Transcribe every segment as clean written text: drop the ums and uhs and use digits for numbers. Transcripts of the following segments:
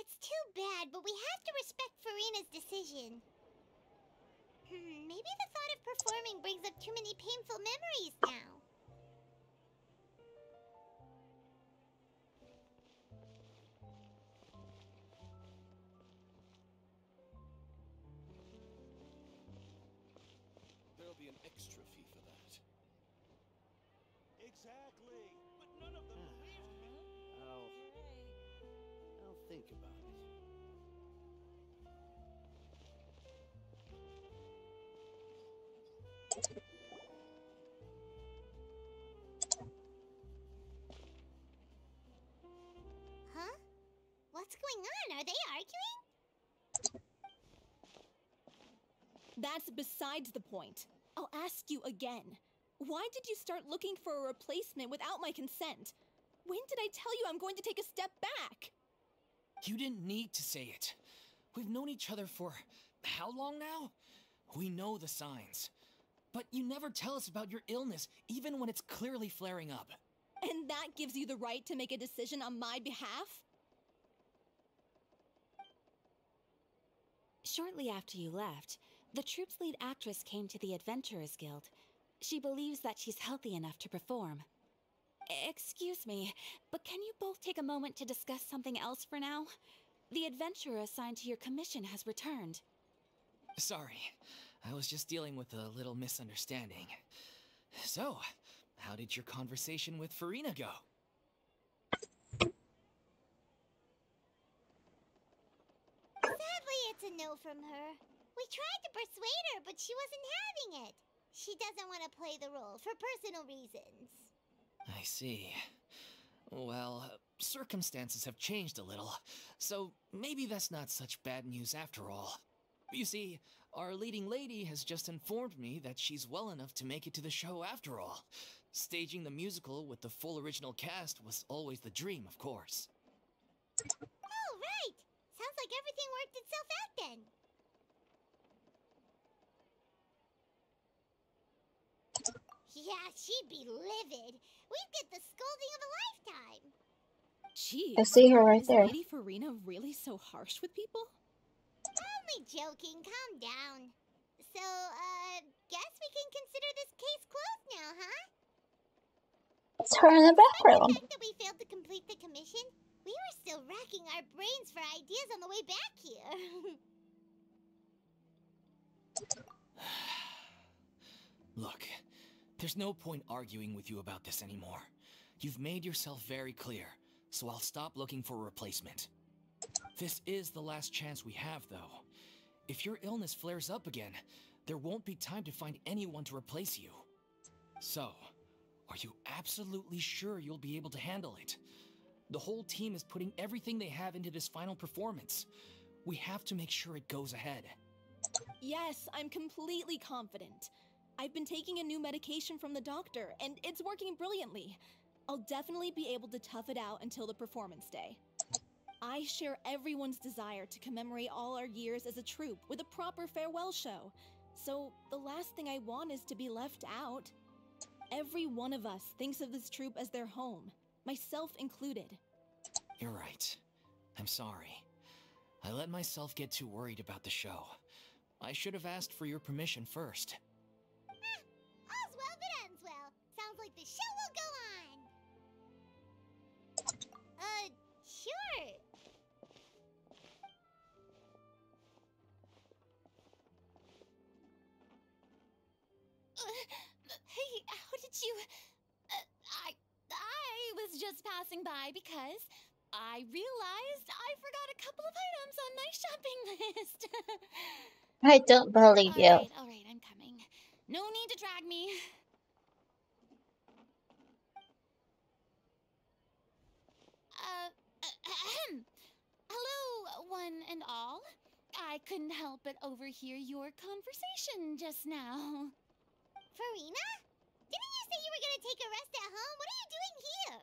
It's too bad, but we have to respect Farina's decision. Maybe the thought of performing brings up too many painful memories now. There'll be an extra fee for that. Exactly. But none of them believed me. I'll think about it. Huh? What's going on? Are they arguing? That's besides the point. I'll ask you again. Why did you start looking for a replacement without my consent? When did I tell you I'm going to take a step back? You didn't need to say it. We've known each other for how long now? We know the signs. But you never tell us about your illness, even when it's clearly flaring up. And that gives you the right to make a decision on my behalf? Shortly after you left, the troupe's lead actress came to the Adventurers Guild. She believes that she's healthy enough to perform. Excuse me, but can you both take a moment to discuss something else for now? The adventurer assigned to your commission has returned. Sorry, I was just dealing with a little misunderstanding. So, how did your conversation with Farina go? Sadly, it's a no from her. We tried to persuade her, but she wasn't having it. She doesn't want to play the role for personal reasons. I see. Well, circumstances have changed a little, so maybe that's not such bad news after all. You see, our leading lady has just informed me that she's well enough to make it to the show after all. Staging the musical with the full original cast was always the dream, of course. Oh, right! Sounds like everything worked itself out then. Yeah, she'd be livid. We'd get the scolding of a lifetime. Gee, I see her right is there. Lady Farina really so harsh with people? Only joking, calm down. So, guess we can consider this case closed now, huh? It's her in the Despite the background. fact that we failed to complete the commission, we were still racking our brains for ideas on the way back here. Look, there's no point arguing with you about this anymore. You've made yourself very clear, so I'll stop looking for a replacement. This is the last chance we have, though. If your illness flares up again, there won't be time to find anyone to replace you. So, are you absolutely sure you'll be able to handle it? The whole team is putting everything they have into this final performance. We have to make sure it goes ahead. Yes, I'm completely confident. I've been taking a new medication from the doctor, and it's working brilliantly. I'll definitely be able to tough it out until the performance day. I share everyone's desire to commemorate all our years as a troupe with a proper farewell show. So the last thing I want is to be left out. Every one of us thinks of this troupe as their home, myself included. You're right. I'm sorry. I let myself get too worried about the show. I should have asked for your permission first. All's well that ends well. Sounds like the show will go on. Sure. Hey, how did you... I was just passing by because I realized I forgot a couple of items on my shopping list. I don't believe you. All right, I'm coming. No need to drag me. Hello, one and all. I couldn't help but overhear your conversation just now. Farina? Didn't you say you were gonna take a rest at home? What are you doing here?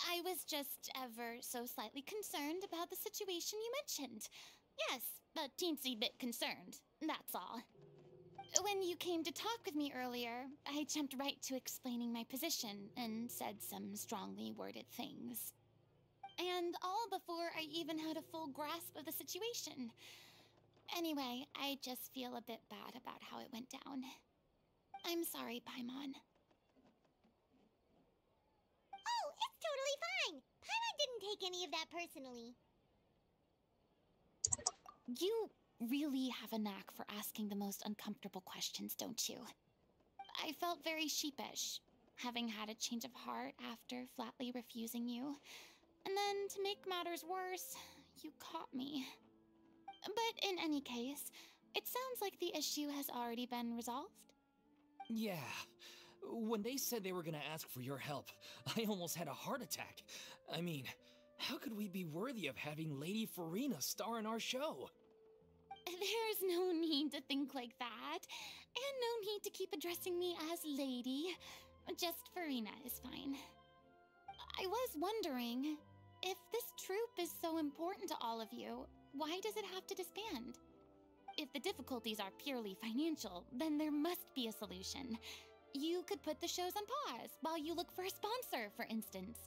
I was just ever so slightly concerned about the situation you mentioned. Yes, a teensy bit concerned, that's all. When you came to talk with me earlier, I jumped right to explaining my position and said some strongly worded things. And all before I even had a full grasp of the situation. Anyway, I just feel a bit bad about how it went down. I'm sorry, Paimon. Oh, it's totally fine. Paimon didn't take any of that personally. You really have a knack for asking the most uncomfortable questions, don't you? I felt very sheepish, having had a change of heart after flatly refusing you. And then, to make matters worse, you caught me. But in any case, it sounds like the issue has already been resolved. Yeah. When they said they were gonna ask for your help, I almost had a heart attack. I mean, how could we be worthy of having Lady Farina star in our show? There's no need to think like that, and no need to keep addressing me as Lady. Just Farina is fine. I was wondering, if this troupe is so important to all of you, why does it have to disband? If the difficulties are purely financial, then there must be a solution. You could put the shows on pause while you look for a sponsor, for instance.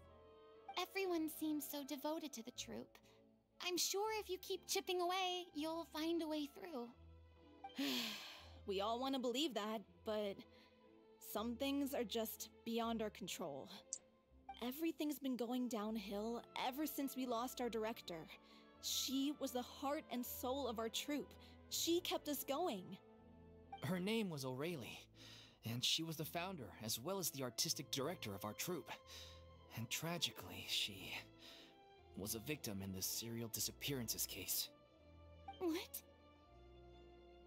Everyone seems so devoted to the troupe. I'm sure if you keep chipping away, you'll find a way through. We all want to believe that, but some things are just beyond our control. Everything's been going downhill ever since we lost our director. She was the heart and soul of our troupe. She kept us going. Her name was O'Reilly, and she was the founder as well as the artistic director of our troupe. And tragically, she was a victim in the serial disappearances case. What?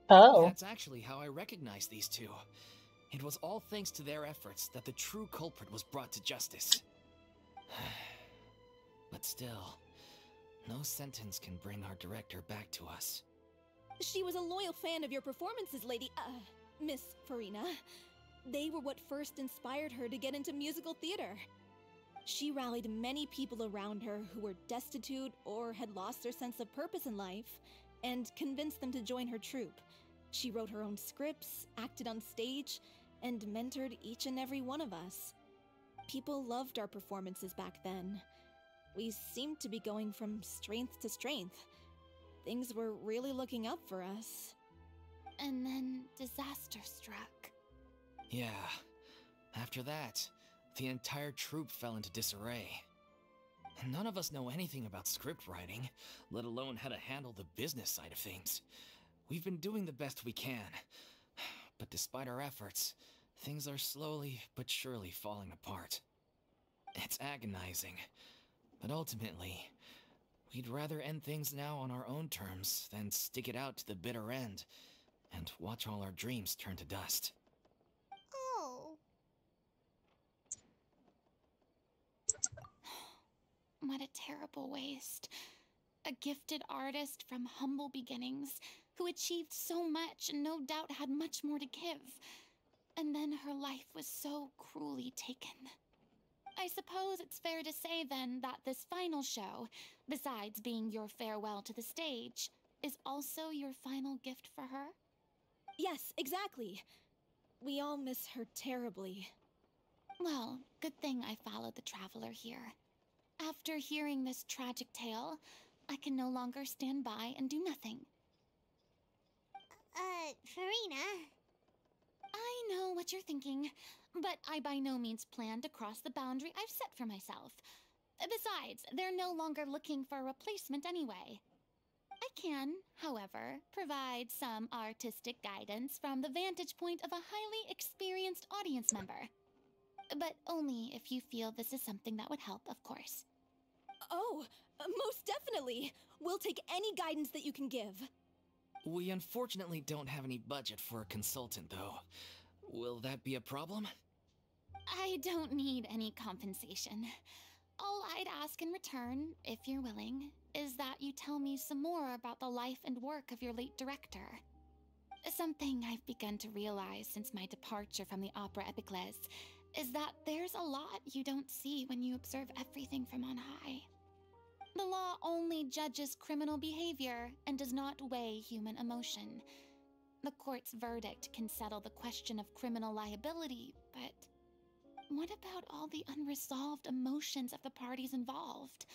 Oh. That's actually how I recognized these two. It was all thanks to their efforts that the true culprit was brought to justice. But still, no sentence can bring our director back to us. She was a loyal fan of your performances, Miss Farina. They were what first inspired her to get into musical theater. She rallied many people around her who were destitute or had lost their sense of purpose in life, and convinced them to join her troupe. She wrote her own scripts, acted on stage, and mentored each and every one of us. People loved our performances back then. We seemed to be going from strength to strength. Things were really looking up for us. And then disaster struck. Yeah. After that, the entire troupe fell into disarray. None of us know anything about script writing, let alone how to handle the business side of things. We've been doing the best we can. But despite our efforts, things are slowly but surely falling apart. It's agonizing. But ultimately, we'd rather end things now on our own terms than stick it out to the bitter end and watch all our dreams turn to dust. Oh. What a terrible waste. A gifted artist from humble beginnings who achieved so much and no doubt had much more to give. And then her life was so cruelly taken. I suppose it's fair to say then that this final show, besides being your farewell to the stage, is also your final gift for her? Yes, exactly. We all miss her terribly. Well, good thing I followed the traveler here. After hearing this tragic tale, I can no longer stand by and do nothing. Farina. I know what you're thinking, but I by no means plan to cross the boundary I've set for myself. Besides, they're no longer looking for a replacement anyway. I can, however, provide some artistic guidance from the vantage point of a highly experienced audience member. But only if you feel this is something that would help, of course. Oh, most definitely! We'll take any guidance that you can give. We unfortunately don't have any budget for a consultant, though. Will that be a problem? I don't need any compensation. All I'd ask in return, if you're willing, is that you tell me some more about the life and work of your late director. Something I've begun to realize since my departure from the Opera Epiclese is that there's a lot you don't see when you observe everything from on high. The law only judges criminal behavior and does not weigh human emotion. The court's verdict can settle the question of criminal liability, but what about all the unresolved emotions of the parties involved?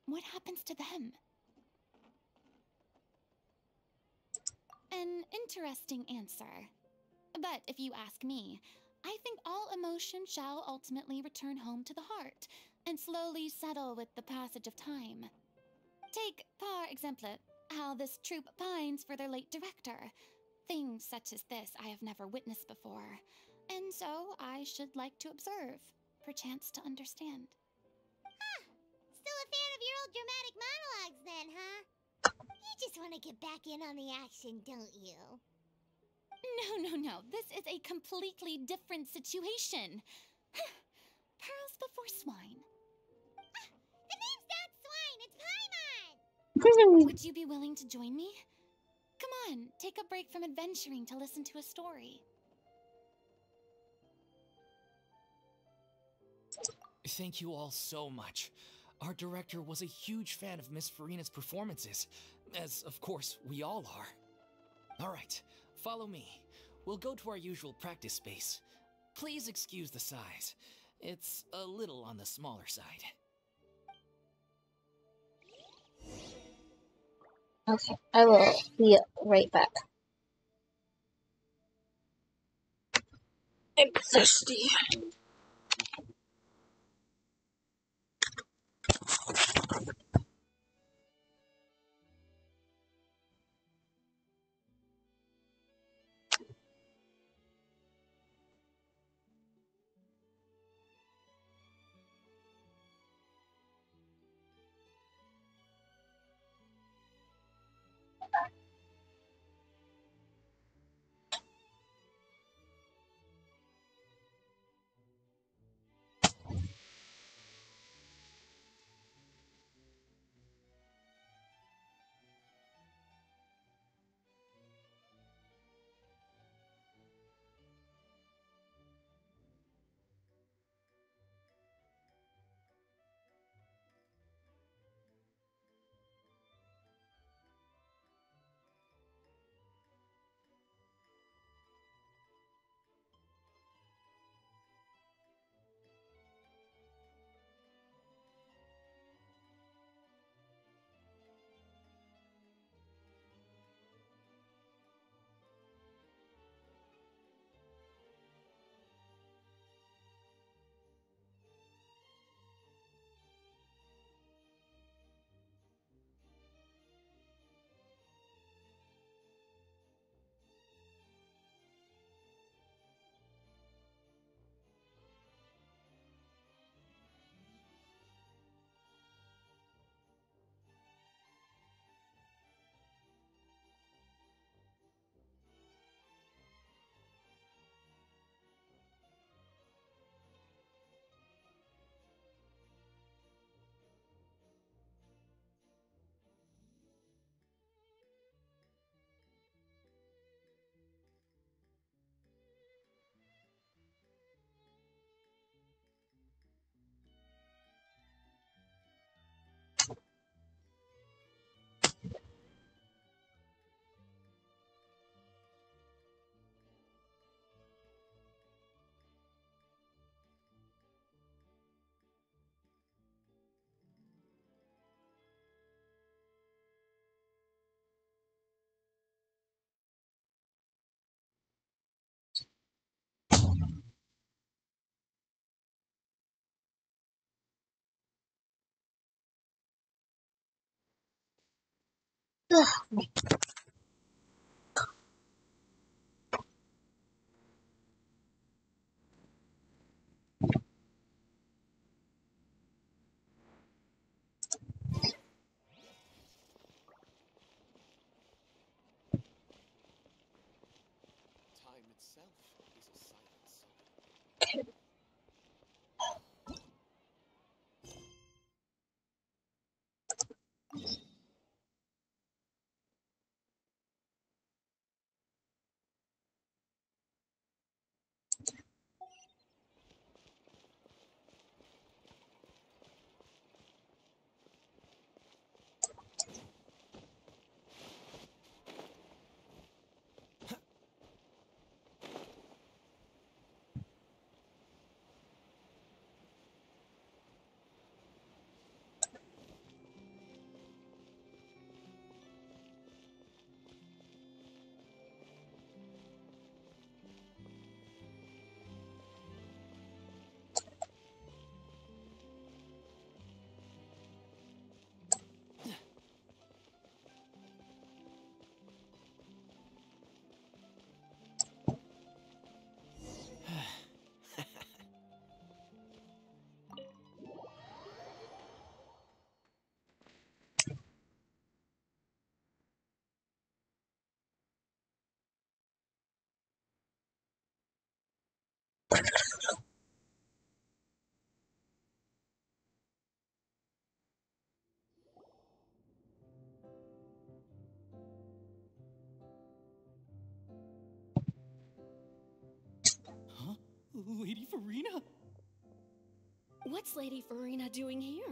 what happens to them? An interesting answer. But if you ask me, I think all emotion shall ultimately return home to the heart and slowly settle with the passage of time. Take, par exemple, how this troupe pines for their late director. Things such as this I have never witnessed before, and so I should like to observe, perchance to understand. Still a fan of your old dramatic monologues then, huh? You just want to get back in on the action, don't you? No. This is a completely different situation. Pearls before swine. The name's not Swine, it's Paimon! Would you be willing to join me? Come on, take a break from adventuring to listen to a story. Thank you all so much. Our director was a huge fan of Miss Farina's performances, as of course we all are. Alright, follow me. We'll go to our usual practice space. Please excuse the size. It's a little on the smaller side. Okay, I will be right back. I'm thirsty. Time itself is a silent sign. Huh? Lady Farina? What's Lady Farina doing here?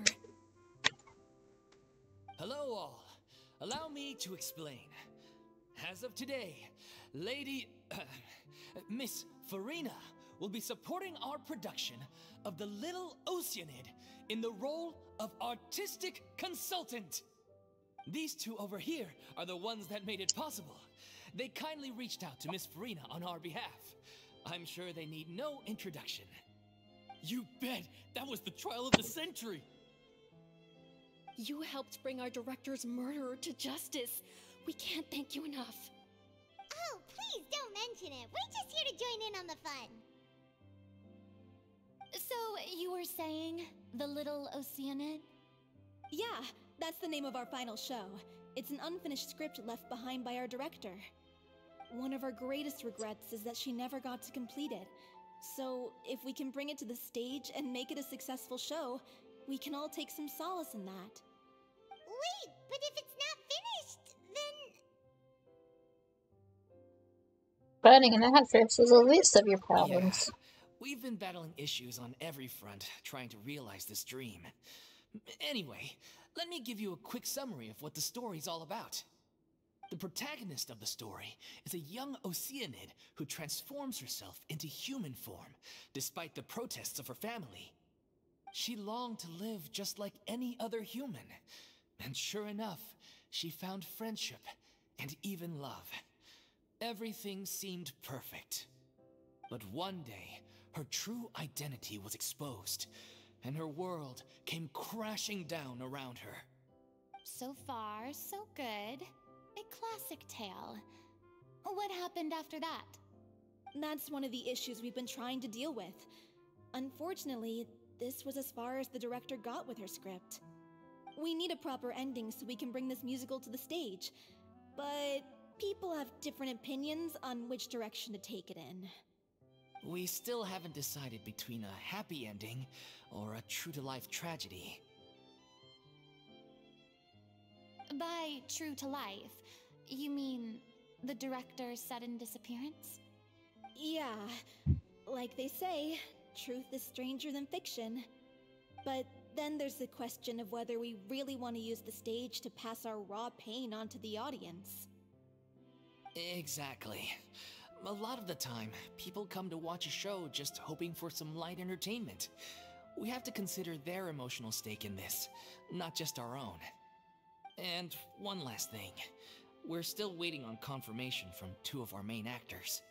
Hello all. Allow me to explain. As of today, Lady... Miss Farina will be supporting our production of The Little Oceanid in the role of artistic consultant. These two over here are the ones that made it possible. They kindly reached out to Miss Farina on our behalf. I'm sure they need no introduction. You bet! That was the trial of the century! You helped bring our director's murderer to justice. We can't thank you enough. Oh, please don't mention it. We're just here to join in on the fun. So, you were saying The Little Oceanid? Yeah, that's the name of our final show. It's an unfinished script left behind by our director. One of our greatest regrets is that she never got to complete it. So, if we can bring it to the stage and make it a successful show, we can all take some solace in that. Wait, but if it's not finished, then... Writing an actress is the least of your problems. Yeah, we've been battling issues on every front trying to realize this dream. Anyway, let me give you a quick summary of what the story's all about. The protagonist of the story is a young Oceanid who transforms herself into human form, despite the protests of her family. She longed to live just like any other human, and sure enough, she found friendship and even love. Everything seemed perfect. But one day, her true identity was exposed, and her world came crashing down around her. So far, so good. A classic tale. What happened after that? That's one of the issues we've been trying to deal with. Unfortunately, this was as far as the director got with her script. We need a proper ending so we can bring this musical to the stage, but people have different opinions on which direction to take it in. We still haven't decided between a happy ending or a true-to-life tragedy. By true to life, you mean the director's sudden disappearance? Yeah, like they say, truth is stranger than fiction. But then there's the question of whether we really want to use the stage to pass our raw pain onto the audience. Exactly. A lot of the time, people come to watch a show just hoping for some light entertainment. We have to consider their emotional stake in this, not just our own. And one last thing. We're still waiting on confirmation from two of our main actors.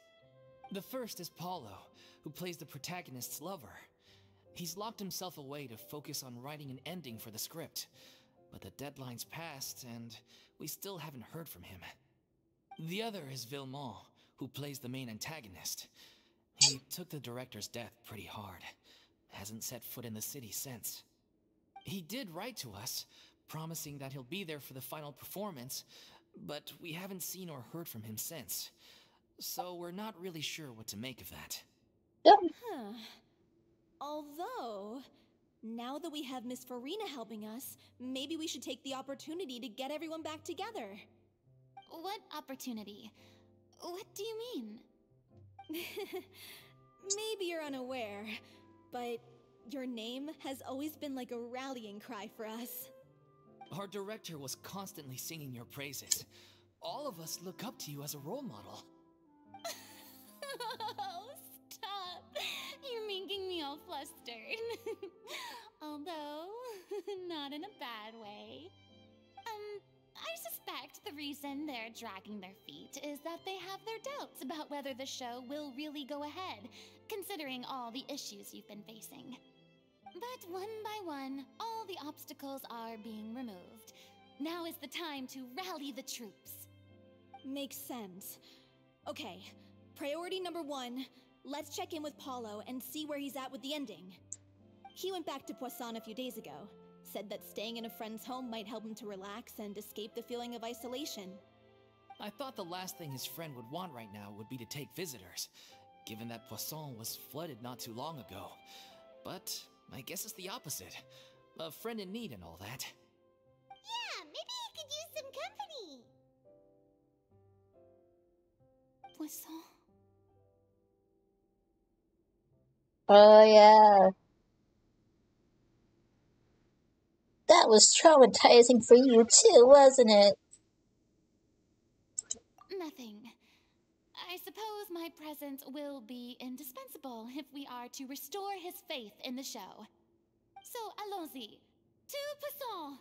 The first is Paulo, who plays the protagonist's lover. He's locked himself away to focus on writing an ending for the script, but the deadline's passed and we still haven't heard from him. The other is Villemont, who plays the main antagonist. He took the director's death pretty hard. Hasn't set foot in the city since. He did write to us, promising that he'll be there for the final performance, but we haven't seen or heard from him since. So we're not really sure what to make of that. Yep. Huh. Although, now that we have Miss Farina helping us, maybe we should take the opportunity to get everyone back together. What opportunity? What do you mean? Maybe you're unaware, but your name has always been like a rallying cry for us. Our director was constantly singing your praises. All of us look up to you as a role model. Oh, stop! You're making me all flustered. Although, not in a bad way. I suspect the reason they're dragging their feet is that they have their doubts about whether the show will really go ahead, considering all the issues you've been facing. But one by one, all the obstacles are being removed. Now is the time to rally the troops. Makes sense. Okay, priority number 1, let's check in with Paulo and see where he's at with the ending. He went back to Poisson a few days ago, said that staying in a friend's home might help him to relax and escape the feeling of isolation. I thought the last thing his friend would want right now would be to take visitors. given that Poisson was flooded not too long ago. But I guess it's the opposite. A friend in need and all that. Yeah, maybe he could use some company. Poisson. Oh yeah. That was traumatizing for you too, wasn't it? Nothing. I suppose my presence will be indispensable if we are to restore his faith in the show. So, allons-y. To Poisson!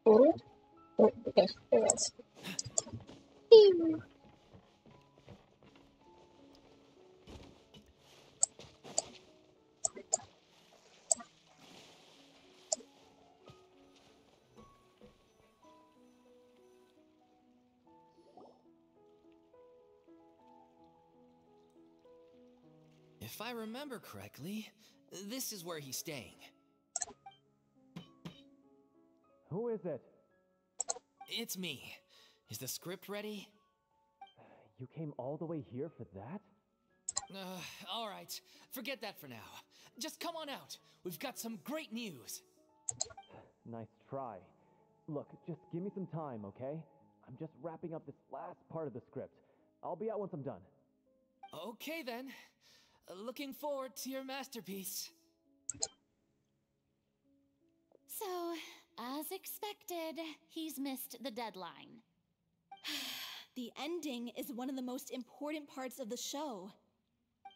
Oh, okay, there it is. Ew. If I remember correctly, this is where he's staying. Who is it? It's me. Is the script ready? You came all the way here for that? All right. Forget that for now. Just come on out. We've got some great news. Nice try. Look, just give me some time, okay? I'm just wrapping up this last part of the script. I'll be out once I'm done. Okay then. Looking forward to your masterpiece. So, as expected, he's missed the deadline. The ending is one of the most important parts of the show.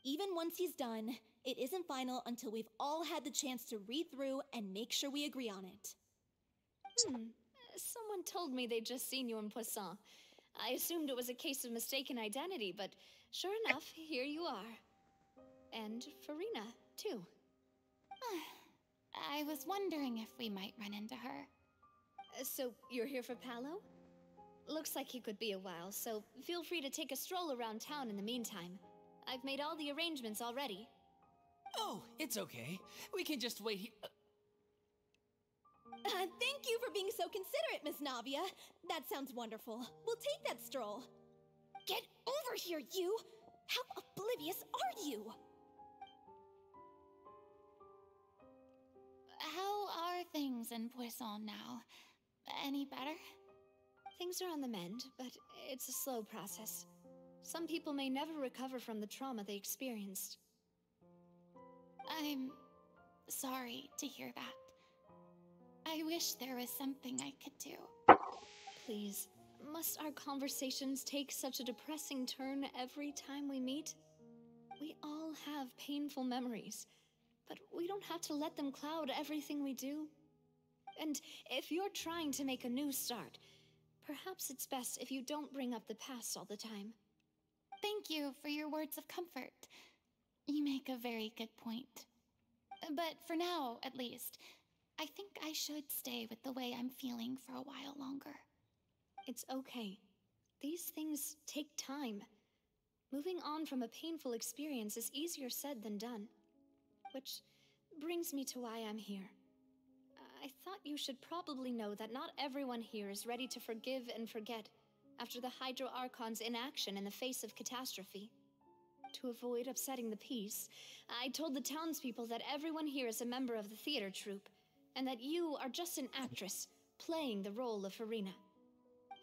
Even once he's done, it isn't final until we've all had the chance to read through and make sure we agree on it. Someone told me they'd just seen you in Poisson. I assumed it was a case of mistaken identity, but sure enough, here you are. And Farina, too. I was wondering if we might run into her. So, you're here for Paolo? Looks like he could be a while, so feel free to take a stroll around town in the meantime. I've made all the arrangements already. Oh, it's okay. We can just wait here. Thank you for being so considerate, Miss Navia. That sounds wonderful. We'll take that stroll. Get over here, you! How oblivious are you? How are things in Poisson now? Any better? Things are on the mend, but it's a slow process. Some people may never recover from the trauma they experienced. I'm sorry to hear that. I wish there was something I could do. Please, must our conversations take such a depressing turn every time we meet? We all have painful memories, but we don't have to let them cloud everything we do. And if you're trying to make a new start, perhaps it's best if you don't bring up the past all the time. Thank you for your words of comfort. You make a very good point. But for now, at least, I think I should stay with the way I'm feeling for a while longer. It's okay. These things take time. Moving on from a painful experience is easier said than done. Which brings me to why I'm here. I thought you should probably know that not everyone here is ready to forgive and forget after the Hydro Archon's inaction in the face of catastrophe. To avoid upsetting the peace, I told the townspeople that everyone here is a member of the theater troupe, and that you are just an actress playing the role of Farina.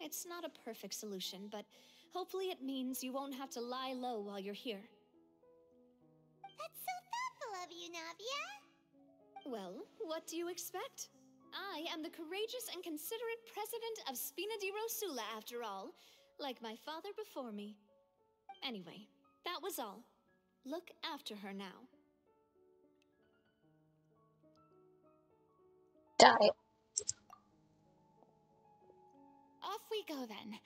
It's not a perfect solution, but hopefully it means you won't have to lie low while you're here. That's so thoughtful of you, Navia. Well, what do you expect? I am the courageous and considerate president of Spina di Rosula, after all, like my father before me. Anyway, that was all. Look after her now. Got it. Off we go then.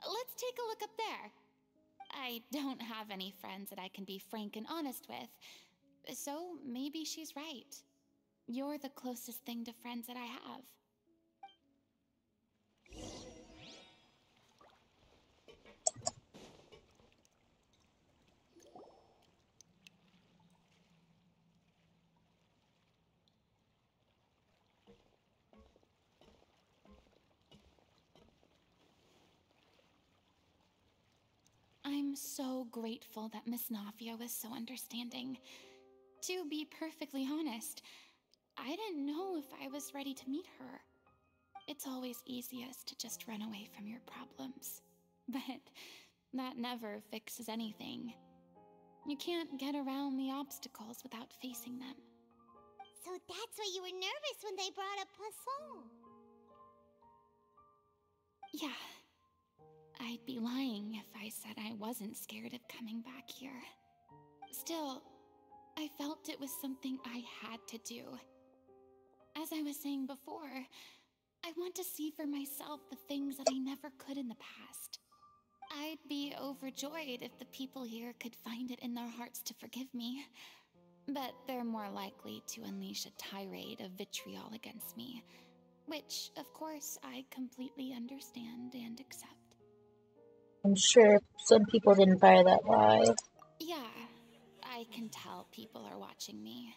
Let's take a look up there. I don't have any friends that I can be frank and honest with, so maybe she's right. You're the closest thing to friends that I have. I'm so grateful that Miss Navia was so understanding. To be perfectly honest, I didn't know if I was ready to meet her. It's always easiest to just run away from your problems. But that never fixes anything. You can't get around the obstacles without facing them. So that's why you were nervous when they brought up Poisson. Yeah. I'd be lying if I said I wasn't scared of coming back here. Still, I felt it was something I had to do. As I was saying before, I want to see for myself the things that I never could in the past. I'd be overjoyed if the people here could find it in their hearts to forgive me. But they're more likely to unleash a tirade of vitriol against me, which, of course, I completely understand and accept. I'm sure some people didn't buy that lie. Yeah, I can tell people are watching me.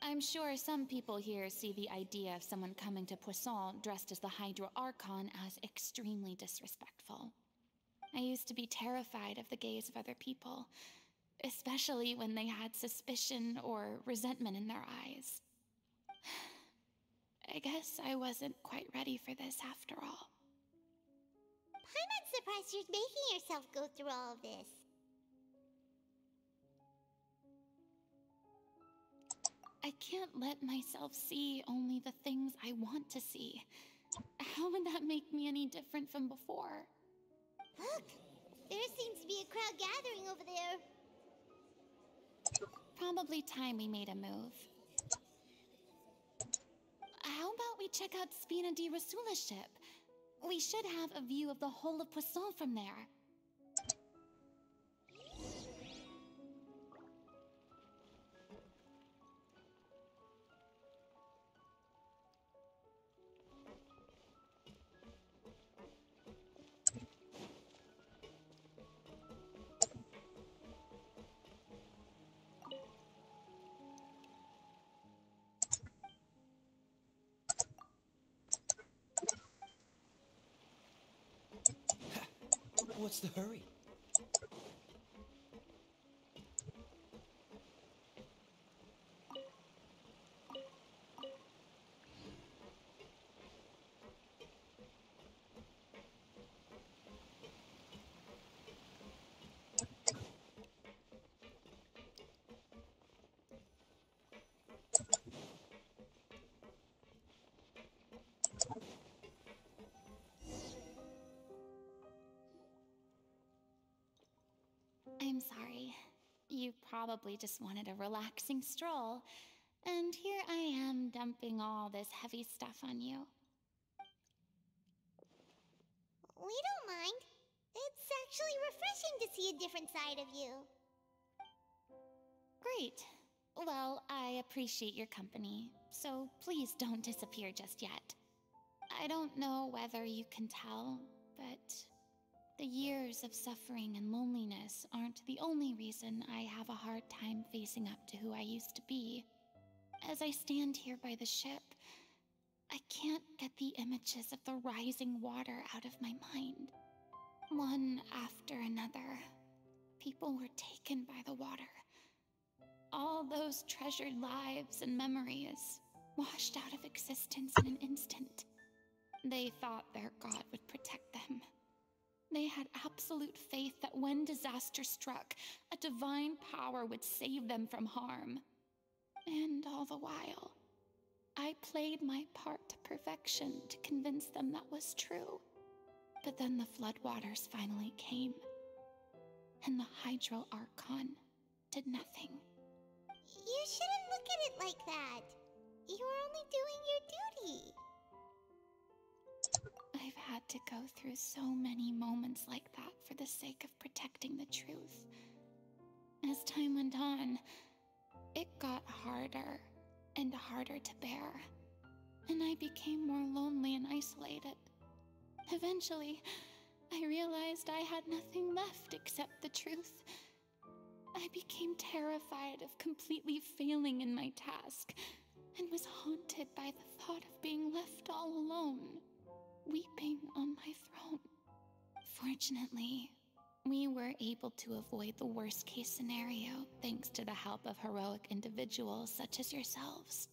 I'm sure some people here see the idea of someone coming to Poisson dressed as the Hydro Archon as extremely disrespectful. I used to be terrified of the gaze of other people, especially when they had suspicion or resentment in their eyes. I guess I wasn't quite ready for this after all. I'm not surprised you're making yourself go through all of this. I can't let myself see only the things I want to see. How would that make me any different from before? Look! There seems to be a crowd gathering over there. Probably time we made a move. How about we check out Spina di Rosula's ship? We should have a view of the whole of Poisson from there. What's the hurry? I'm sorry. You probably just wanted a relaxing stroll, and here I am dumping all this heavy stuff on you. We don't mind. It's actually refreshing to see a different side of you. Great. Well, I appreciate your company, so please don't disappear just yet. I don't know whether you can tell, but the years of suffering and loneliness aren't the only reason I have a hard time facing up to who I used to be. As I stand here by the ship, I can't get the images of the rising water out of my mind. One after another, people were taken by the water. All those treasured lives and memories washed out of existence in an instant. They thought their god would protect them. They had absolute faith that when disaster struck, a divine power would save them from harm. And all the while, I played my part to perfection to convince them that was true. But then the floodwaters finally came, and the Hydro Archon did nothing. You shouldn't look at it like that. You're only doing your duty. I've had to go through so many moments like that for the sake of protecting the truth. As time went on, it got harder and harder to bear, and I became more lonely and isolated. Eventually, I realized I had nothing left except the truth. I became terrified of completely failing in my task, and was haunted by the thought of being left all alone, weeping on my throne. Fortunately, we were able to avoid the worst-case scenario thanks to the help of heroic individuals such as yourselves.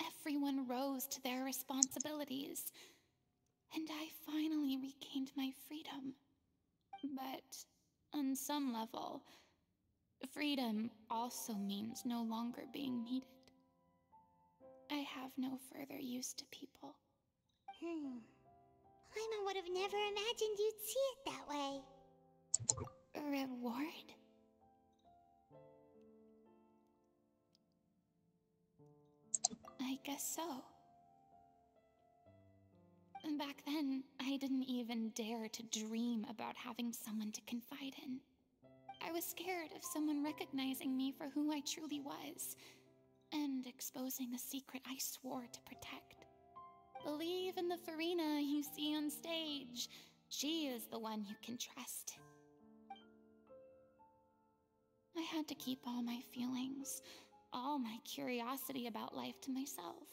Everyone rose to their responsibilities, and I finally regained my freedom. But on some level, freedom also means no longer being needed. I have no further use to people. Paimon would have never imagined you'd see it that way. Reward? I guess so. Back then, I didn't even dare to dream about having someone to confide in. I was scared of someone recognizing me for who I truly was, and exposing the secret I swore to protect. Believe in the Farina you see on stage. She is the one you can trust. I had to keep all my feelings, all my curiosity about life to myself.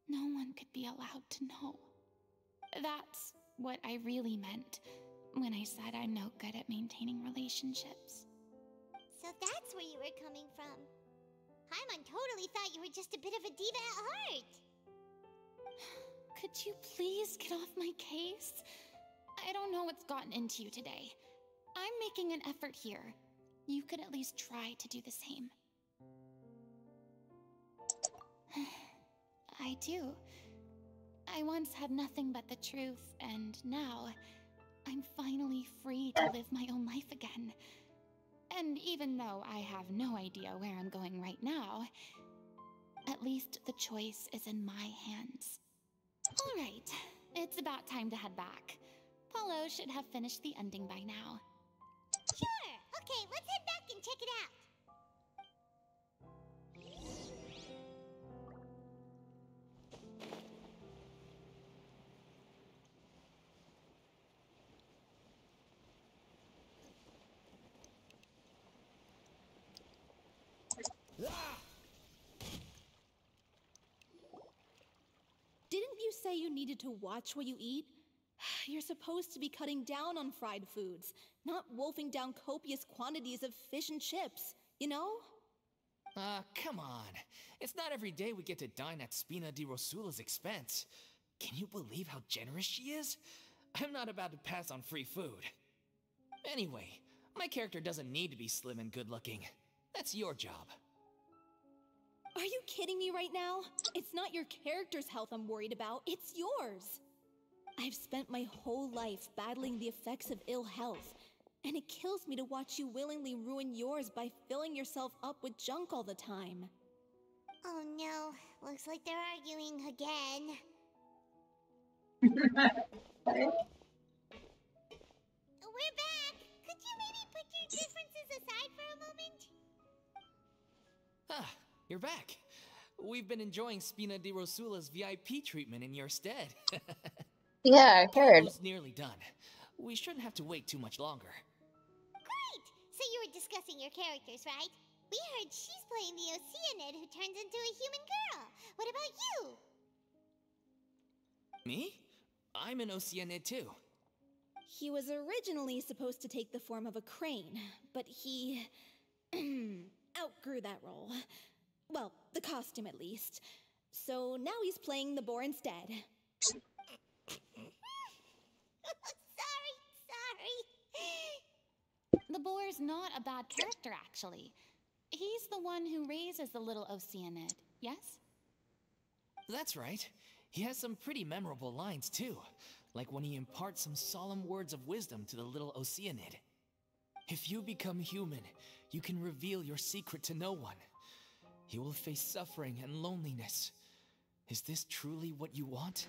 No one could be allowed to know. That's what I really meant when I said I'm no good at maintaining relationships. So that's where you were coming from. Paimon totally thought you were just a bit of a diva at heart. Could you please get off my case? I don't know what's gotten into you today. I'm making an effort here. You could at least try to do the same. I do. I once had nothing but the truth, and now I'm finally free to live my own life again. And even though I have no idea where I'm going right now, at least the choice is in my hands. All right, it's about time to head back. Paulo should have finished the ending by now. Sure! Okay, let's head back and check it out. Didn't you say you needed to watch what you eat? You're supposed to be cutting down on fried foods, not wolfing down copious quantities of fish and chips, you know? Come on. It's not every day we get to dine at Spina di Rosula's expense. Can you believe how generous she is? I'm not about to pass on free food. Anyway, my character doesn't need to be slim and good-looking. That's your job. Are you kidding me right now? It's not your character's health I'm worried about, it's yours. I've spent my whole life battling the effects of ill health, and it kills me to watch you willingly ruin yours by filling yourself up with junk all the time. Oh no, looks like they're arguing again. We're back! aside for a moment? Ah, you're back. We've been enjoying Spina di Rosula's VIP treatment in your stead. Yeah, I heard. Almost nearly done. We shouldn't have to wait too much longer. Great! So you were discussing your characters, right? We heard she's playing the Oceanid who turns into a human girl. What about you? Me? I'm an Oceanid too. He was originally supposed to take the form of a crane, but he outgrew that role. Well, the costume at least. So now he's playing the boar instead. Sorry. The boar's not a bad character, actually. He's the one who raises the little Oceanid, yes? That's right. He has some pretty memorable lines too, like when he imparts some solemn words of wisdom to the little Oceanid. If you become human, you can reveal your secret to no one. You will face suffering and loneliness. Is this truly what you want?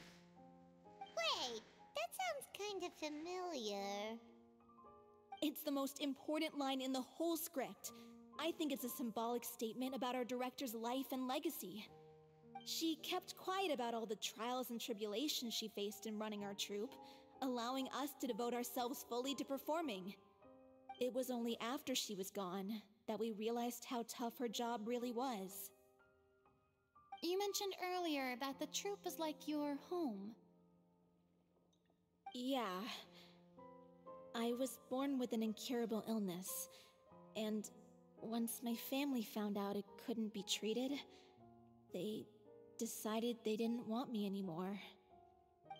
Wait, that sounds kind of familiar. It's the most important line in the whole script. I think it's a symbolic statement about our director's life and legacy. She kept quiet about all the trials and tribulations she faced in running our troupe, allowing us to devote ourselves fully to performing. It was only after she was gone that we realized how tough her job really was. You mentioned earlier that the troupe is like your home. Yeah. I was born with an incurable illness, and once my family found out it couldn't be treated, they decided they didn't want me anymore.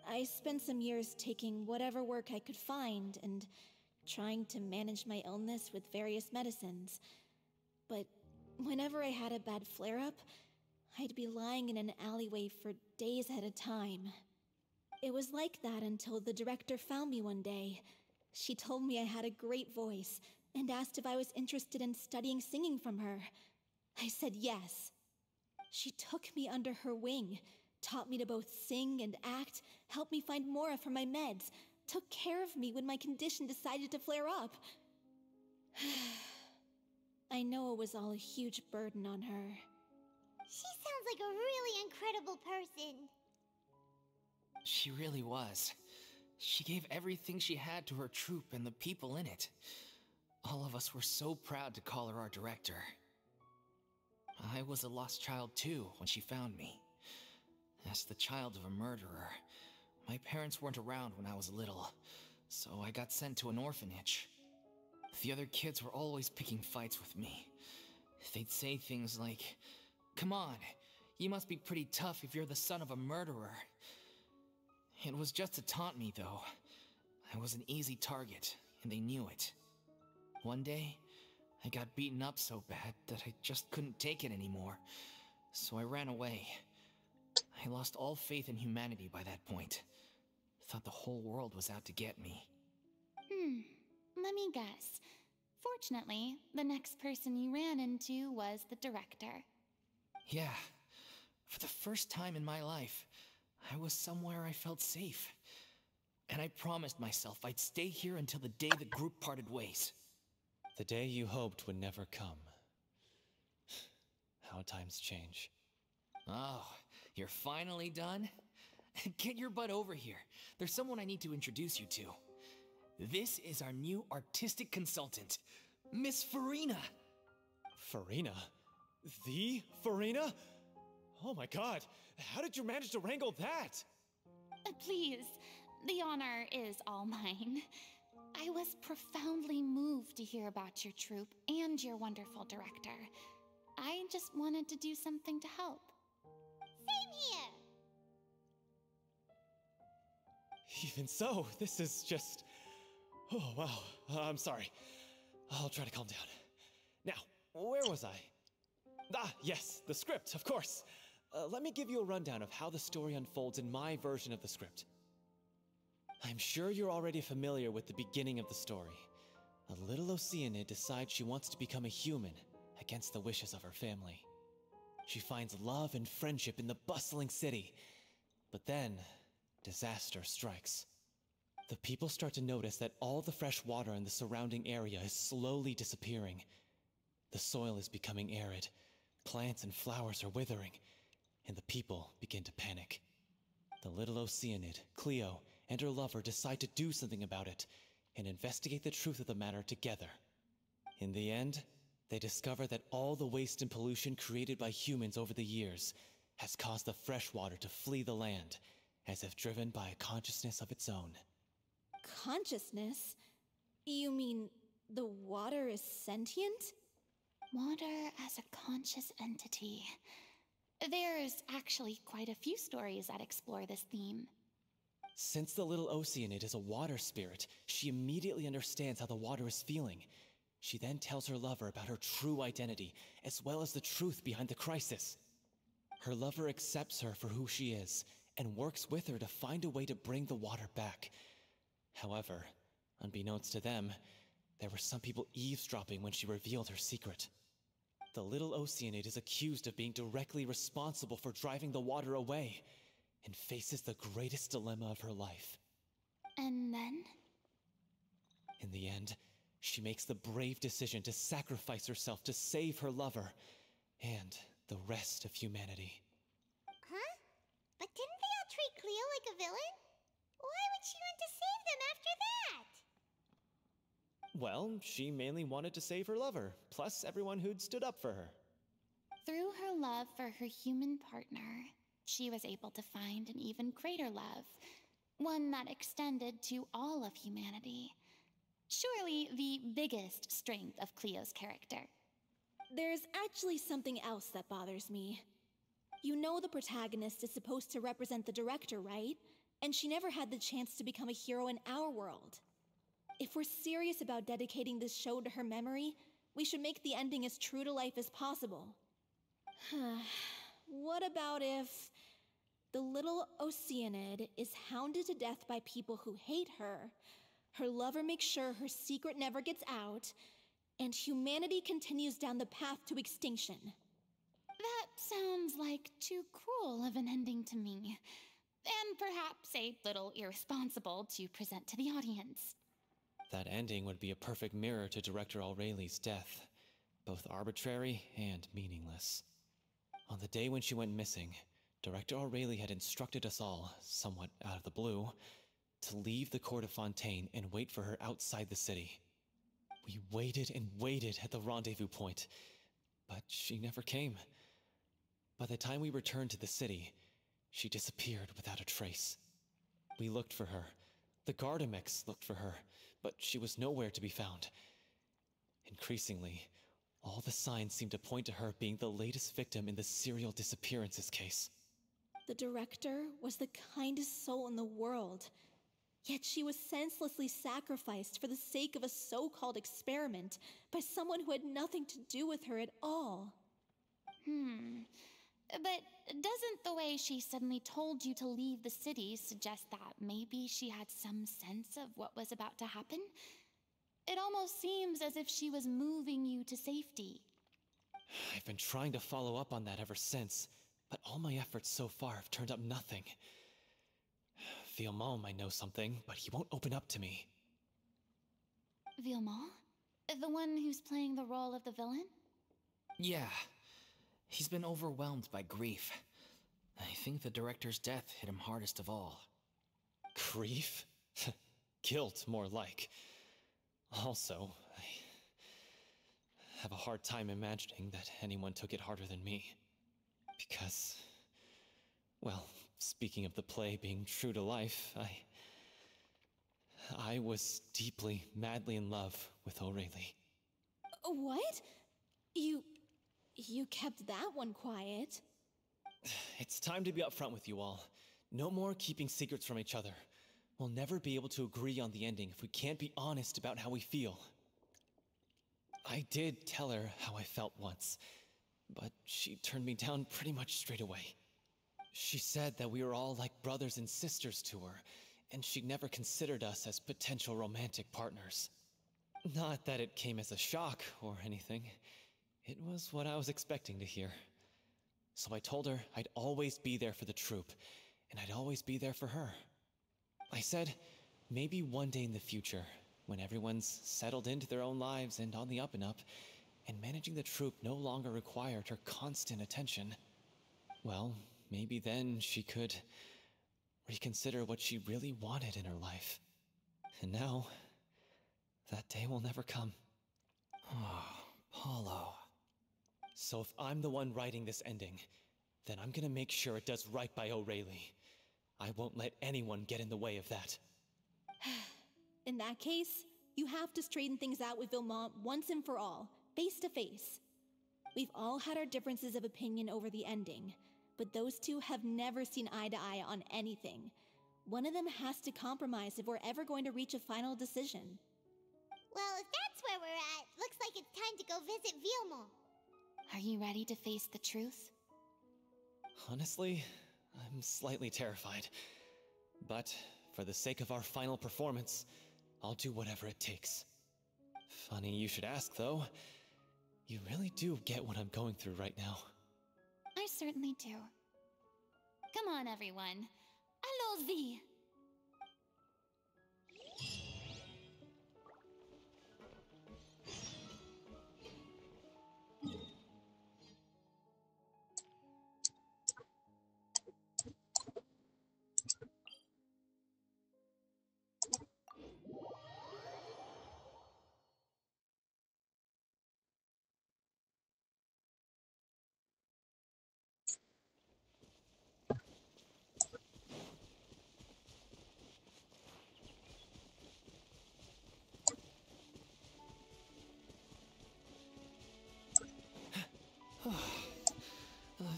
I spent some years taking whatever work I could find and trying to manage my illness with various medicines. But whenever I had a bad flare-up, I'd be lying in an alleyway for days at a time. It was like that until the director found me one day. She told me I had a great voice and asked if I was interested in studying singing from her. I said yes. She took me under her wing, taught me to both sing and act, helped me find Mora for my meds, took care of me when my condition decided to flare up. I know it was all a huge burden on her. She sounds like a really incredible person. She really was. She gave everything she had to her troupe and the people in it. All of us were so proud to call her our director. I was a lost child too when she found me. As the child of a murderer, my parents weren't around when I was little, so I got sent to an orphanage. The other kids were always picking fights with me. They'd say things like, "Come on, you must be pretty tough if you're the son of a murderer." It was just to taunt me, though. I was an easy target, and they knew it. One day, I got beaten up so bad that I just couldn't take it anymore, so I ran away. I lost all faith in humanity by that point. Thought the whole world was out to get me. Let me guess. Fortunately, the next person you ran into was the director. Yeah. For the first time in my life, I was somewhere I felt safe. And I promised myself I'd stay here until the day the group parted ways. The day you hoped would never come. How times change. Oh, you're finally done? Get your butt over here. There's someone I need to introduce you to. This is our new artistic consultant, Miss Farina. Farina? The Farina? Oh my god, how did you manage to wrangle that? Please, the honor is all mine. I was profoundly moved to hear about your troupe and your wonderful director. I just wanted to do something to help. Same here. Even so, this is just... Oh, wow. I'm sorry. I'll try to calm down. Now, where was I? Ah, yes, the script, of course. Let me give you a rundown of how the story unfolds in my version of the script. I'm sure you're already familiar with the beginning of the story. A little Oceanid decides she wants to become a human against the wishes of her family. She finds love and friendship in the bustling city. But then, disaster strikes. The people start to notice that all the fresh water in the surrounding area is slowly disappearing. The soil is becoming arid, plants and flowers are withering, and the people begin to panic. The little Oceanid, Cleo, and her lover decide to do something about it and investigate the truth of the matter together. In the end, they discover that all the waste and pollution created by humans over the years has caused the fresh water to flee the land, as if driven by a consciousness of its own. Consciousness? You mean the water is sentient? Water as a conscious entity. There's actually quite a few stories that explore this theme. Since the little Oceanid is a water spirit, she immediately understands how the water is feeling. She then tells her lover about her true identity, as well as the truth behind the crisis. Her lover accepts her for who she is, and works with her to find a way to bring the water back. However, unbeknownst to them, there were some people eavesdropping when she revealed her secret. The little Oceanid is accused of being directly responsible for driving the water away, and faces the greatest dilemma of her life. And then? In the end, she makes the brave decision to sacrifice herself to save her lover, and the rest of humanity. Huh? But didn't they all treat Cleo like a villain? Why would she want to save them after that? Well, she mainly wanted to save her lover, plus everyone who'd stood up for her. Through her love for her human partner, she was able to find an even greater love, one that extended to all of humanity. Surely the biggest strength of Cleo's character. There's actually something else that bothers me. You know the protagonist is supposed to represent the director, right? And she never had the chance to become a hero in our world. If we're serious about dedicating this show to her memory, we should make the ending as true to life as possible. What about if the little Oceanid is hounded to death by people who hate her, her lover makes sure her secret never gets out, and humanity continues down the path to extinction? That sounds like too cruel of an ending to me, and perhaps a little irresponsible to present to the audience. That ending would be a perfect mirror to Director Aureli's death, both arbitrary and meaningless. On the day when she went missing, Director Aureli had instructed us all, somewhat out of the blue, to leave the court of Fontaine and wait for her outside the city. We waited and waited at the rendezvous point, but she never came. By the time we returned to the city, she disappeared without a trace. We looked for her. The Gardamex looked for her, but she was nowhere to be found. Increasingly, all the signs seemed to point to her being the latest victim in the serial disappearances case. The director was the kindest soul in the world, yet she was senselessly sacrificed for the sake of a so-called experiment by someone who had nothing to do with her at all. But doesn't the way she suddenly told you to leave the city suggest that maybe she had some sense of what was about to happen? It almost seems as if she was moving you to safety. I've been trying to follow up on that ever since, but all my efforts so far have turned up nothing. Villemont might know something, but he won't open up to me. Villemont? The one who's playing the role of the villain? Yeah. He's been overwhelmed by grief. I think the director's death hit him hardest of all. Grief? Guilt, more like. Also, I have a hard time imagining that anyone took it harder than me. Because, well, speaking of the play being true to life, I was deeply, madly in love with Aurelie. What? You kept that one quiet. It's time to be upfront with you all. No more keeping secrets from each other. We'll never be able to agree on the ending if we can't be honest about how we feel. I did tell her how I felt once, but she turned me down pretty much straight away. She said that we were all like brothers and sisters to her, and she'd never considered us as potential romantic partners. Not that it came as a shock or anything. It was what I was expecting to hear. So I told her I'd always be there for the troupe, and I'd always be there for her. I said, maybe one day in the future, when everyone's settled into their own lives and on the up and up, and managing the troop no longer required her constant attention, well, maybe then she could reconsider what she really wanted in her life. And now, that day will never come. Oh, Paulo. So if I'm the one writing this ending, then I'm gonna make sure it does right by O'Reilly. I won't let anyone get in the way of that. In that case, you have to straighten things out with Vilmont once and for all, face to face. We've all had our differences of opinion over the ending, but those two have never seen eye to eye on anything. One of them has to compromise if we're ever going to reach a final decision. Well, if that's where we're at, looks like it's time to go visit Vilmont. Are you ready to face the truth? Honestly, I'm slightly terrified. But for the sake of our final performance, I'll do whatever it takes. Funny you should ask, though. You really do get what I'm going through right now. I certainly do. Come on, everyone. Allons-y!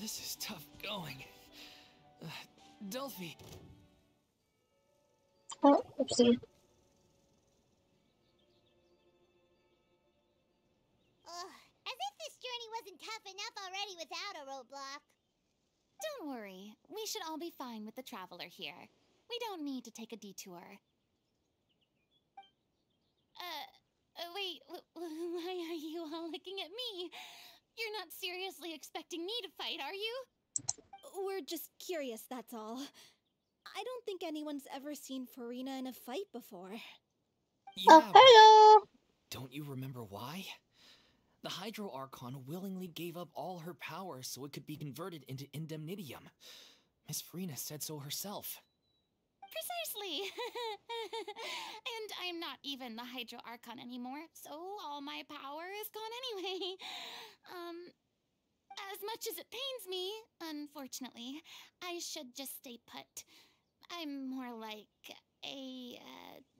This is tough going. Delphi. Oh, oopsie. Ugh, as if this journey wasn't tough enough already without a roadblock. Don't worry. We should all be fine with the traveler here. We don't need to take a detour. Wait, why are you all looking at me? You're not seriously expecting me to fight, are you? We're just curious, that's all. I don't think anyone's ever seen Farina in a fight before. Yeah, but Hello! don't you remember why? The Hydro Archon willingly gave up all her power so it could be converted into Indemnitium. Miss Farina said so herself. Precisely! And I'm not even the Hydro Archon anymore, so all my power is gone anyway. As much as it pains me, unfortunately, I should just stay put. I'm more like a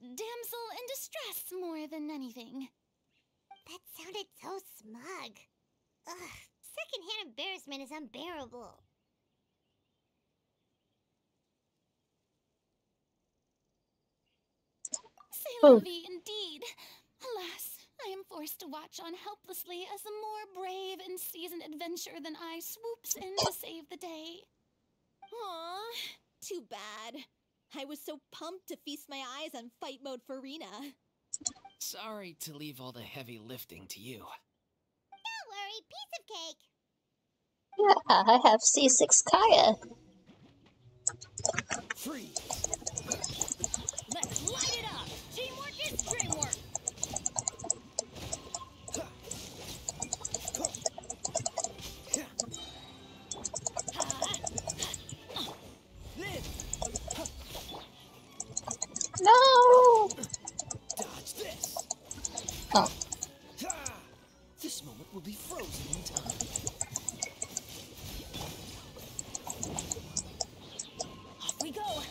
damsel in distress more than anything. That sounded so smug. Ugh, secondhand embarrassment is unbearable. C'est la vie indeed. Alas, I am forced to watch on helplessly as a more brave and seasoned adventurer than I swoops in to save the day. Aw, too bad. I was so pumped to feast my eyes on fight mode Farina. Sorry to leave all the heavy lifting to you. Don't worry, piece of cake. Yeah, I have C6 Kaya. Freeze! Let's light it up! Teamwork is dreamwork! No! Dodge this! Oh. This moment will be frozen in time. Off we go!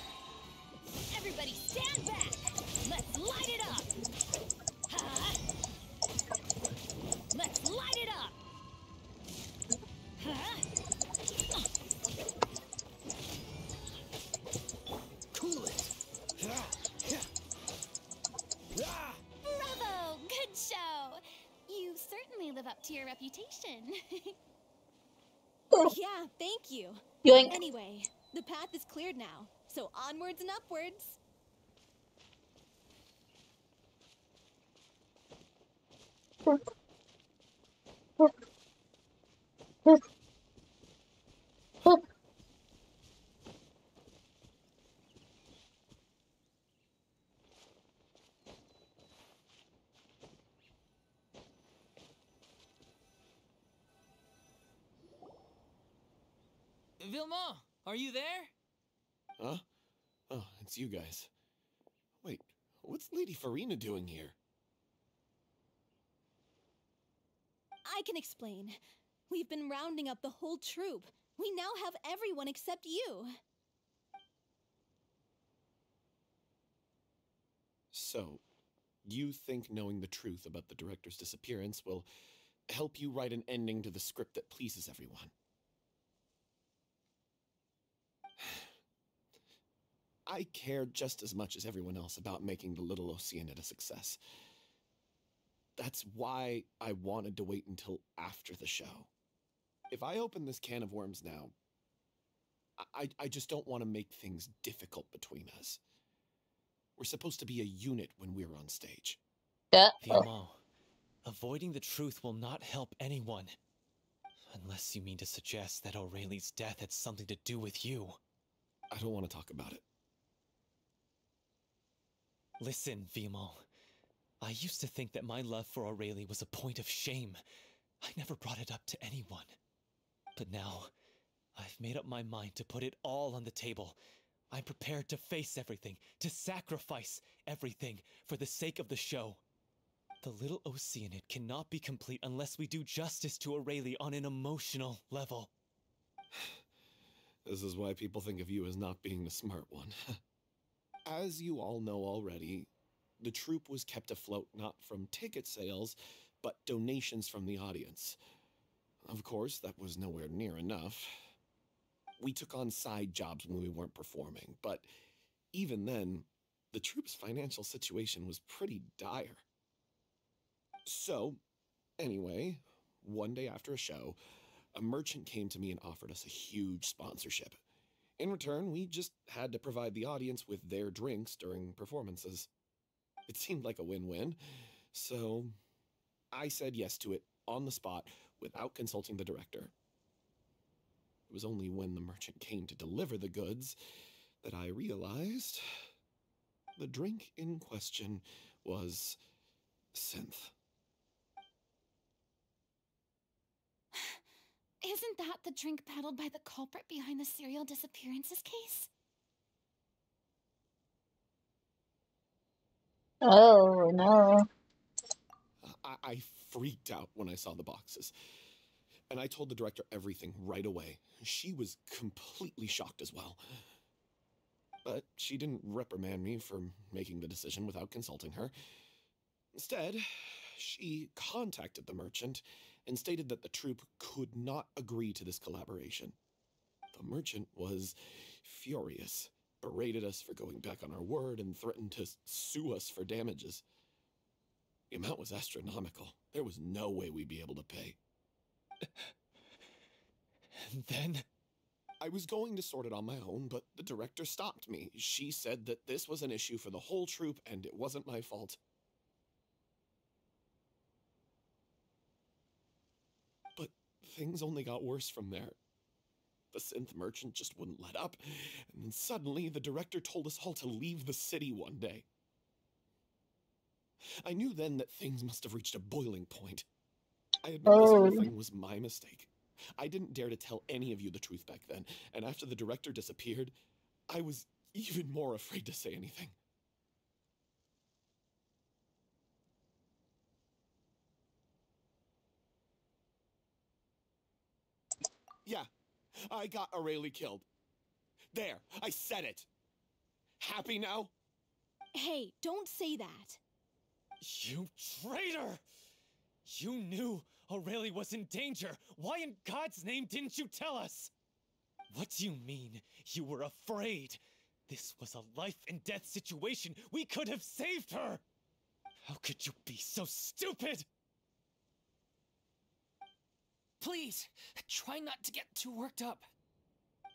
Everybody stand back! Let's light it up! Let's light it up! Cool it! Bravo! Good show! You certainly live up to your reputation. Yeah, thank you. Yoink. Anyway, the path is cleared now, so onwards and upwards. Vilmont, are you there? Huh? Oh, it's you guys. Wait, what's Lady Farina doing here? I can explain. We've been rounding up the whole troop. We now have everyone except you. So, you think knowing the truth about the director's disappearance will help you write an ending to the script that pleases everyone? I care just as much as everyone else about making the Little Oceanid a success. That's why I wanted to wait until after the show. If I open this can of worms now, I just don't want to make things difficult between us. We're supposed to be a unit when we're on stage. Vilmont, avoiding the truth will not help anyone. Unless you mean to suggest that Aurelie's death had something to do with you. I don't want to talk about it. Listen, Vilmont. I used to think that my love for Aurelie was a point of shame. I never brought it up to anyone. But now, I've made up my mind to put it all on the table. I'm prepared to face everything, to sacrifice everything for the sake of the show. The Little Oceanid cannot be complete unless we do justice to Aurelie on an emotional level. This is why people think of you as not being the smart one. As you all know already, the troupe was kept afloat not from ticket sales, but donations from the audience. Of course, that was nowhere near enough. We took on side jobs when we weren't performing, but even then, the troupe's financial situation was pretty dire. So, anyway, one day after a show, a merchant came to me and offered us a huge sponsorship. In return, we just had to provide the audience with their drinks during performances. It seemed like a win-win, so I said yes to it on the spot without consulting the director. It was only when the merchant came to deliver the goods that I realized the drink in question was synth. Isn't that the drink peddled by the culprit behind the serial disappearances case? Oh, no. I freaked out when I saw the boxes. And I told the director everything right away. She was completely shocked as well. But she didn't reprimand me for making the decision without consulting her. Instead, she contacted the merchant and stated that the troupe could not agree to this collaboration. The merchant was furious, berated us for going back on our word, and threatened to sue us for damages. The amount was astronomical. There was no way we'd be able to pay. And then? I was going to sort it on my own, but the director stopped me. She said that this was an issue for the whole troupe, and it wasn't my fault. But things only got worse from there. The synth merchant just wouldn't let up, and then suddenly the director told us all to leave the city one day. I knew then that things must have reached a boiling point. I admit this whole thing was my mistake. I didn't dare to tell any of you the truth back then, and after the director disappeared, I was even more afraid to say anything. Yeah, I got Aurelie killed. There, I said it. Happy now? Hey, don't say that. You traitor! You knew Aurelie was in danger. Why in God's name didn't you tell us? What do you mean, you were afraid? This was a life and death situation. We could have saved her! How could you be so stupid? Please, try not to get too worked up.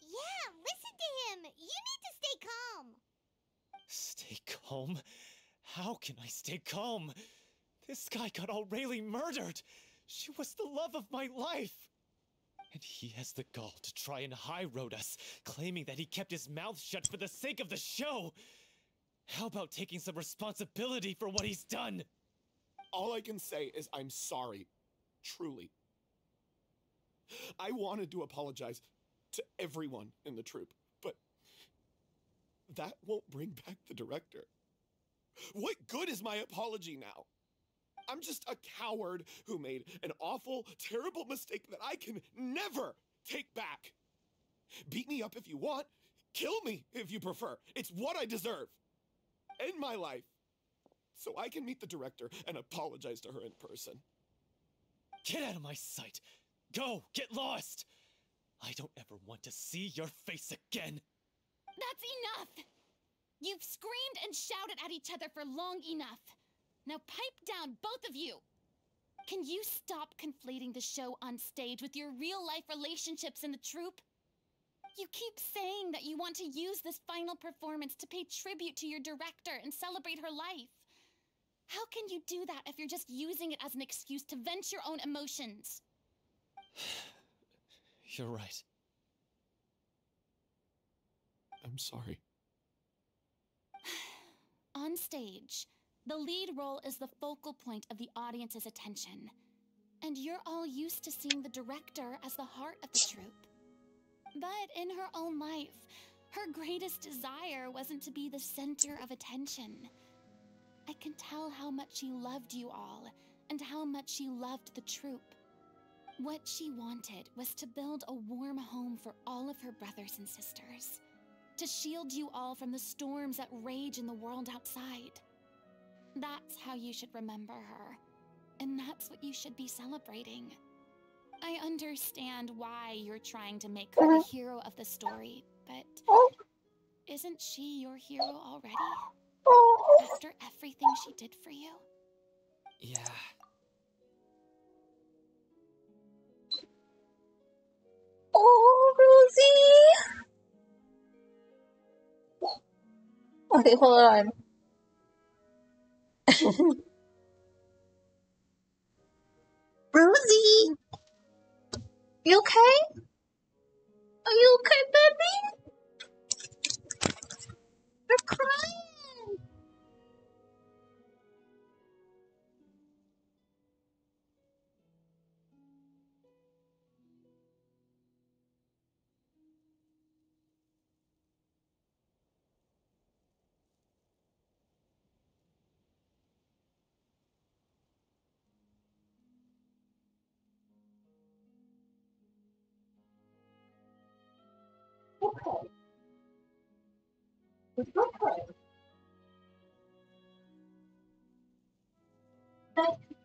Yeah, listen to him. You need to stay calm. Stay calm? How can I stay calm? This guy got Aurelie murdered. She was the love of my life. And he has the gall to try and high-road us, claiming that he kept his mouth shut for the sake of the show. How about taking some responsibility for what he's done? All I can say is I'm sorry. Truly. I wanted to apologize to everyone in the troupe, but that won't bring back the director. What good is my apology now? I'm just a coward who made an awful, terrible mistake that I can never take back. Beat me up if you want. Kill me if you prefer. It's what I deserve. End my life so I can meet the director and apologize to her in person. Get out of my sight! Go! Get lost! I don't ever want to see your face again! That's enough! You've screamed and shouted at each other for long enough. Now pipe down, both of you! Can you stop conflating the show on stage with your real-life relationships in the troupe? You keep saying that you want to use this final performance to pay tribute to your director and celebrate her life. How can you do that if you're just using it as an excuse to vent your own emotions? You're right. I'm sorry. On stage, the lead role is the focal point of the audience's attention. And you're all used to seeing the director as the heart of the troupe. But in her own life, her greatest desire wasn't to be the center of attention. I can tell how much she loved you all, and how much she loved the troupe. What she wanted was to build a warm home for all of her brothers and sisters. To shield you all from the storms that rage in the world outside. That's how you should remember her. And that's what you should be celebrating. I understand why you're trying to make her the hero of the story, but isn't she your hero already? After everything she did for you? Yeah. Oh, Rosie! Okay, hold on. Rosie! You okay? Are you okay, baby? You're crying! Okay. It's okay. Thank you.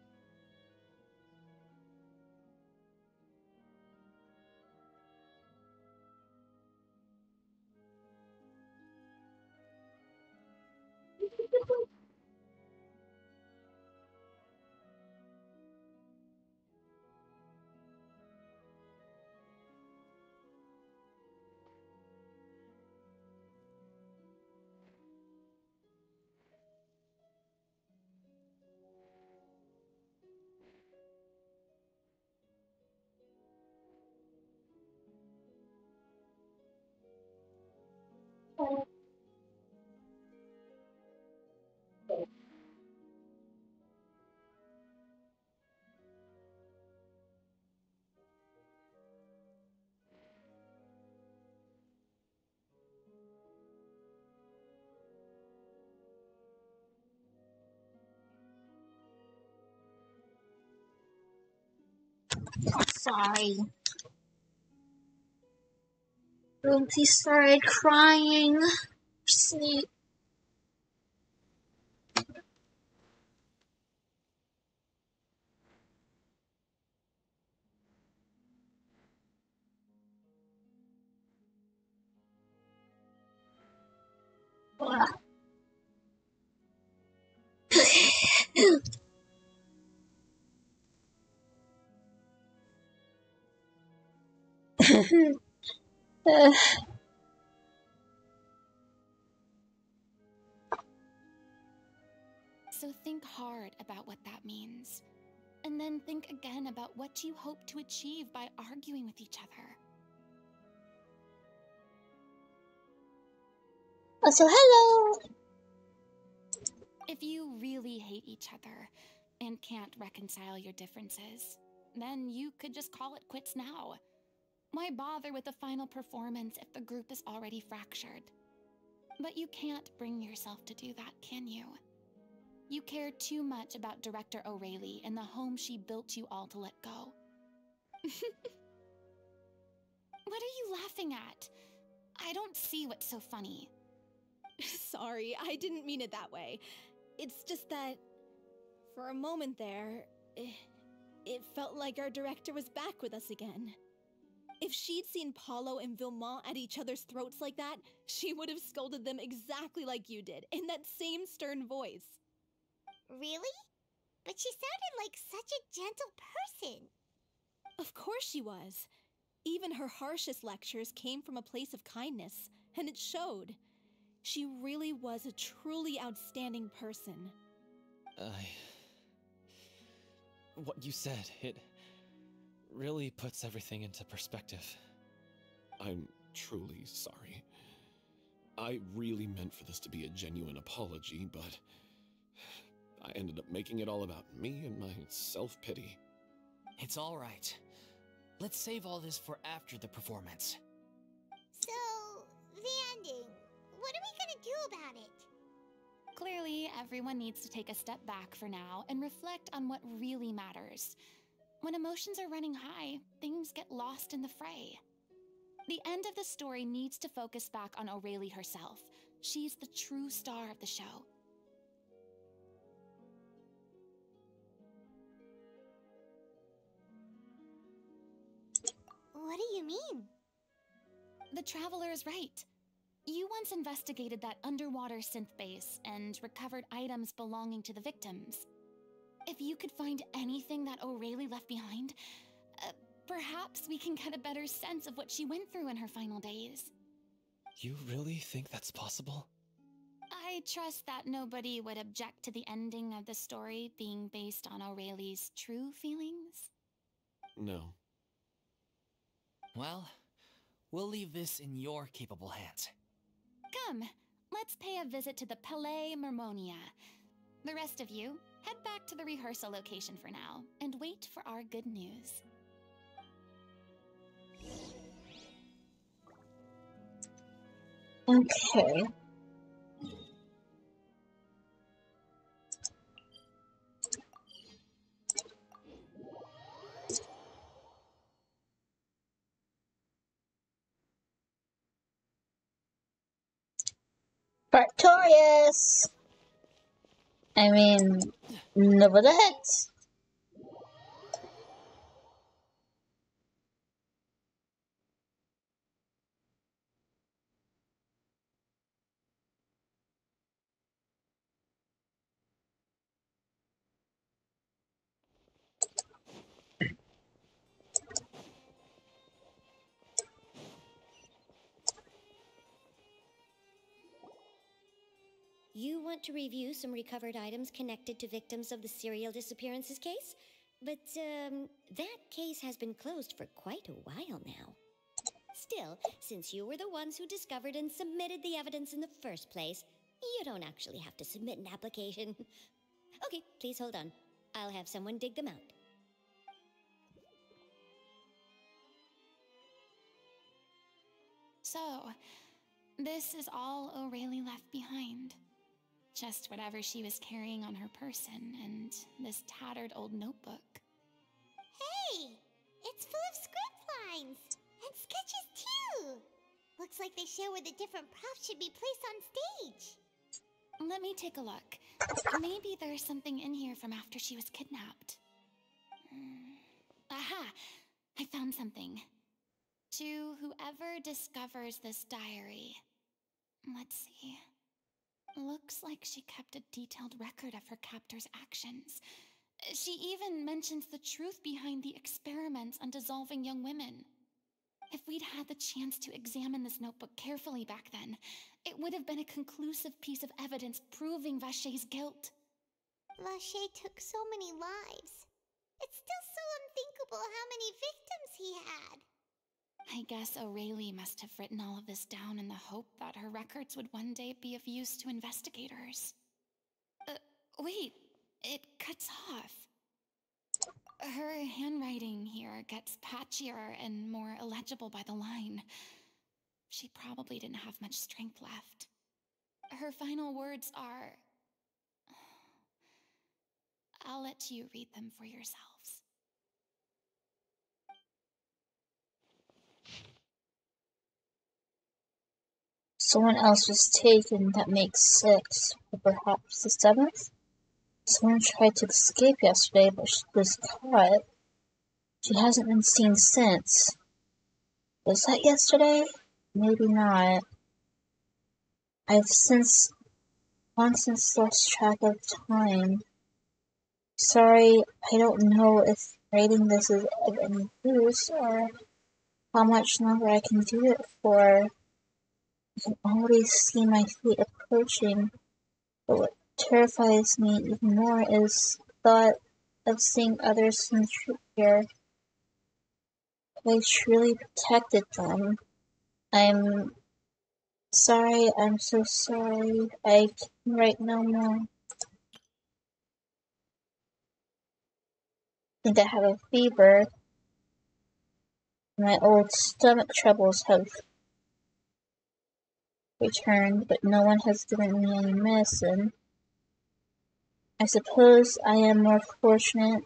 Sorry. Rosie started crying. Sleep. So think hard about what that means. And then think again about what you hope to achieve by arguing with each other. So hello. If you really hate each other and can't reconcile your differences, then you could just call it quits now. Why bother with the final performance if the group is already fractured? But you can't bring yourself to do that, can you? You care too much about Director O'Reilly and the home she built you all to let go. What are you laughing at? I don't see what's so funny. Sorry, I didn't mean it that way. It's just that, for a moment there, it felt like our director was back with us again. If she'd seen Paulo and Vilmont at each other's throats like that, she would have scolded them exactly like you did, in that same stern voice. Really? But she sounded like such a gentle person. Of course she was. Even her harshest lectures came from a place of kindness, and it showed. She really was a truly outstanding person. What you said, it really puts everything into perspective. I'm truly sorry. I really meant for this to be a genuine apology, but I ended up making it all about me and my self-pity. It's all right. Let's save all this for after the performance. So, the ending. What are we gonna do about it? Clearly, everyone needs to take a step back for now and reflect on what really matters. When emotions are running high, things get lost in the fray. The end of the story needs to focus back on O'Reilly herself. She's the true star of the show. What do you mean? The Traveler is right. You once investigated that underwater synth base and recovered items belonging to the victims. If you could find anything that O'Reilly left behind, perhaps we can get a better sense of what she went through in her final days. You really think that's possible? I trust that nobody would object to the ending of the story being based on O'Reilly's true feelings. No. Well, we'll leave this in your capable hands. Come, let's pay a visit to the Palais Mermonia. The rest of you, head back to the rehearsal location for now, and wait for our good news. Okay. Victorious! I mean, Novedette. You want to review some recovered items connected to victims of the serial disappearances case? But, that case has been closed for quite a while now. Still, since you were the ones who discovered and submitted the evidence in the first place, you don't actually have to submit an application. Okay, please hold on. I'll have someone dig them out. So, this is all O'Reilly left behind. Just whatever she was carrying on her person and this tattered old notebook. Hey! It's full of script lines! And sketches too! Looks like they show where the different props should be placed on stage. Let me take a look. Maybe there's something in here from after she was kidnapped. Aha! I found something. To whoever discovers this diary. Let's see. Looks like she kept a detailed record of her captor's actions. She even mentions the truth behind the experiments on dissolving young women. If we'd had the chance to examine this notebook carefully back then, it would have been a conclusive piece of evidence proving Vachey's guilt. Vachey took so many lives. It's still so unthinkable how many victims he had. I guess O'Reilly must have written all of this down in the hope that her records would one day be of use to investigators. Wait, it cuts off. Her handwriting here gets patchier and more illegible by the line. She probably didn't have much strength left. Her final words are... I'll let you read them for yourselves. Someone else was taken. That makes 6, or perhaps the 7th? Someone tried to escape yesterday, but she was caught. She hasn't been seen since. Was that yesterday? Maybe not. I've long since lost track of time. Sorry, I don't know if writing this is of any use, or how much longer I can do it for. I can already see my fate approaching, but what terrifies me even more is the thought of seeing others in the troop here. If I truly protected them. I'm sorry, I'm so sorry. I can write no more. I think I have a fever. My old stomach troubles have returned, but no one has given me any medicine. I suppose I am more fortunate.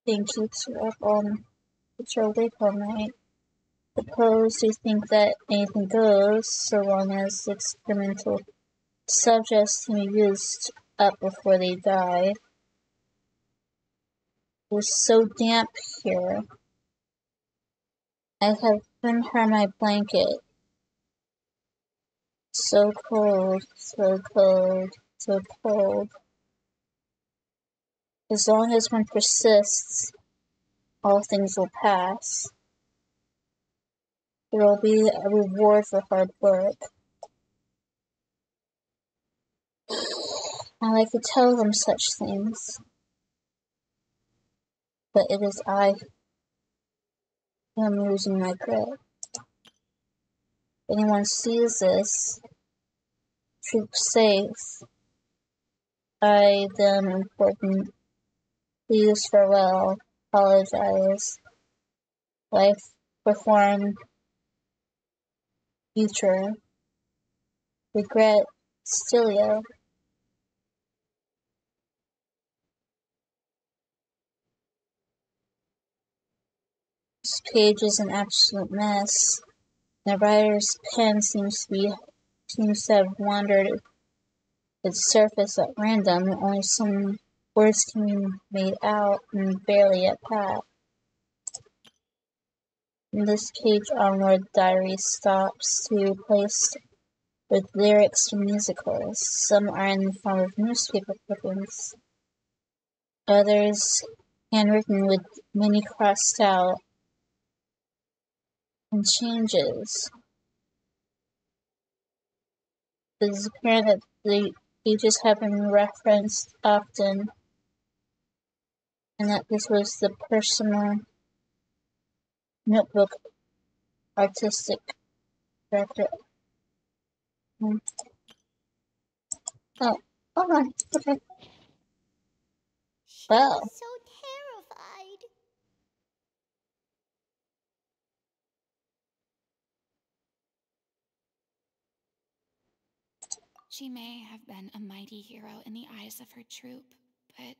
Being keeps her up on awake all night. Suppose you think that anything goes, so long as experimental subjects can be used up before they die. It was so damp here. I have given her my blanket. So cold, so cold, so cold. As long as one persists, all things will pass. There will be a reward for hard work. I like to tell them such things, but it is I who am losing my grip. If anyone sees this, troop safe. I, them, important. Please, farewell, apologize. Life performed, future. Regret, Stilia. This page is an absolute mess. The writer's pen seems to have wandered its surface at random. Only some words can be made out, and barely at that. From this page onward, diary stops to be replaced with lyrics from musicals. Some are in the form of newspaper clippings. Others handwritten with many crossed out and changes. It is apparent that the pages have been referenced often, and that this was the personal notebook artistic director. Oh, hold on. Okay. She Well, was so terrified. She may have been a mighty hero in the eyes of her troop, but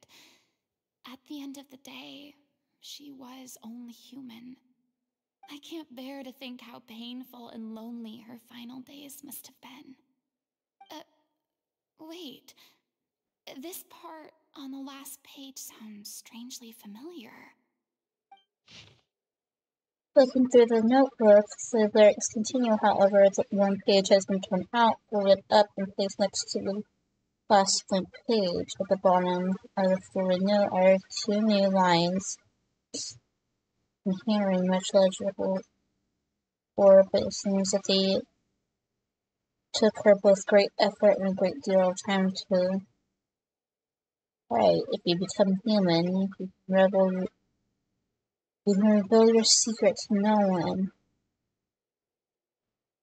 at the end of the day, she was only human. I can't bear to think how painful and lonely her final days must have been. Wait. This part on the last page sounds strangely familiar. looking through the notebook, the lyrics continue. However, one page has been torn out, folded up, and placed next to the last blank page. At the bottom of the folded note are 2 new lines in handwriting, much legible, but it seems that they took her both great effort and a great deal of time to write. If you become human, you can reveal your secret to no one.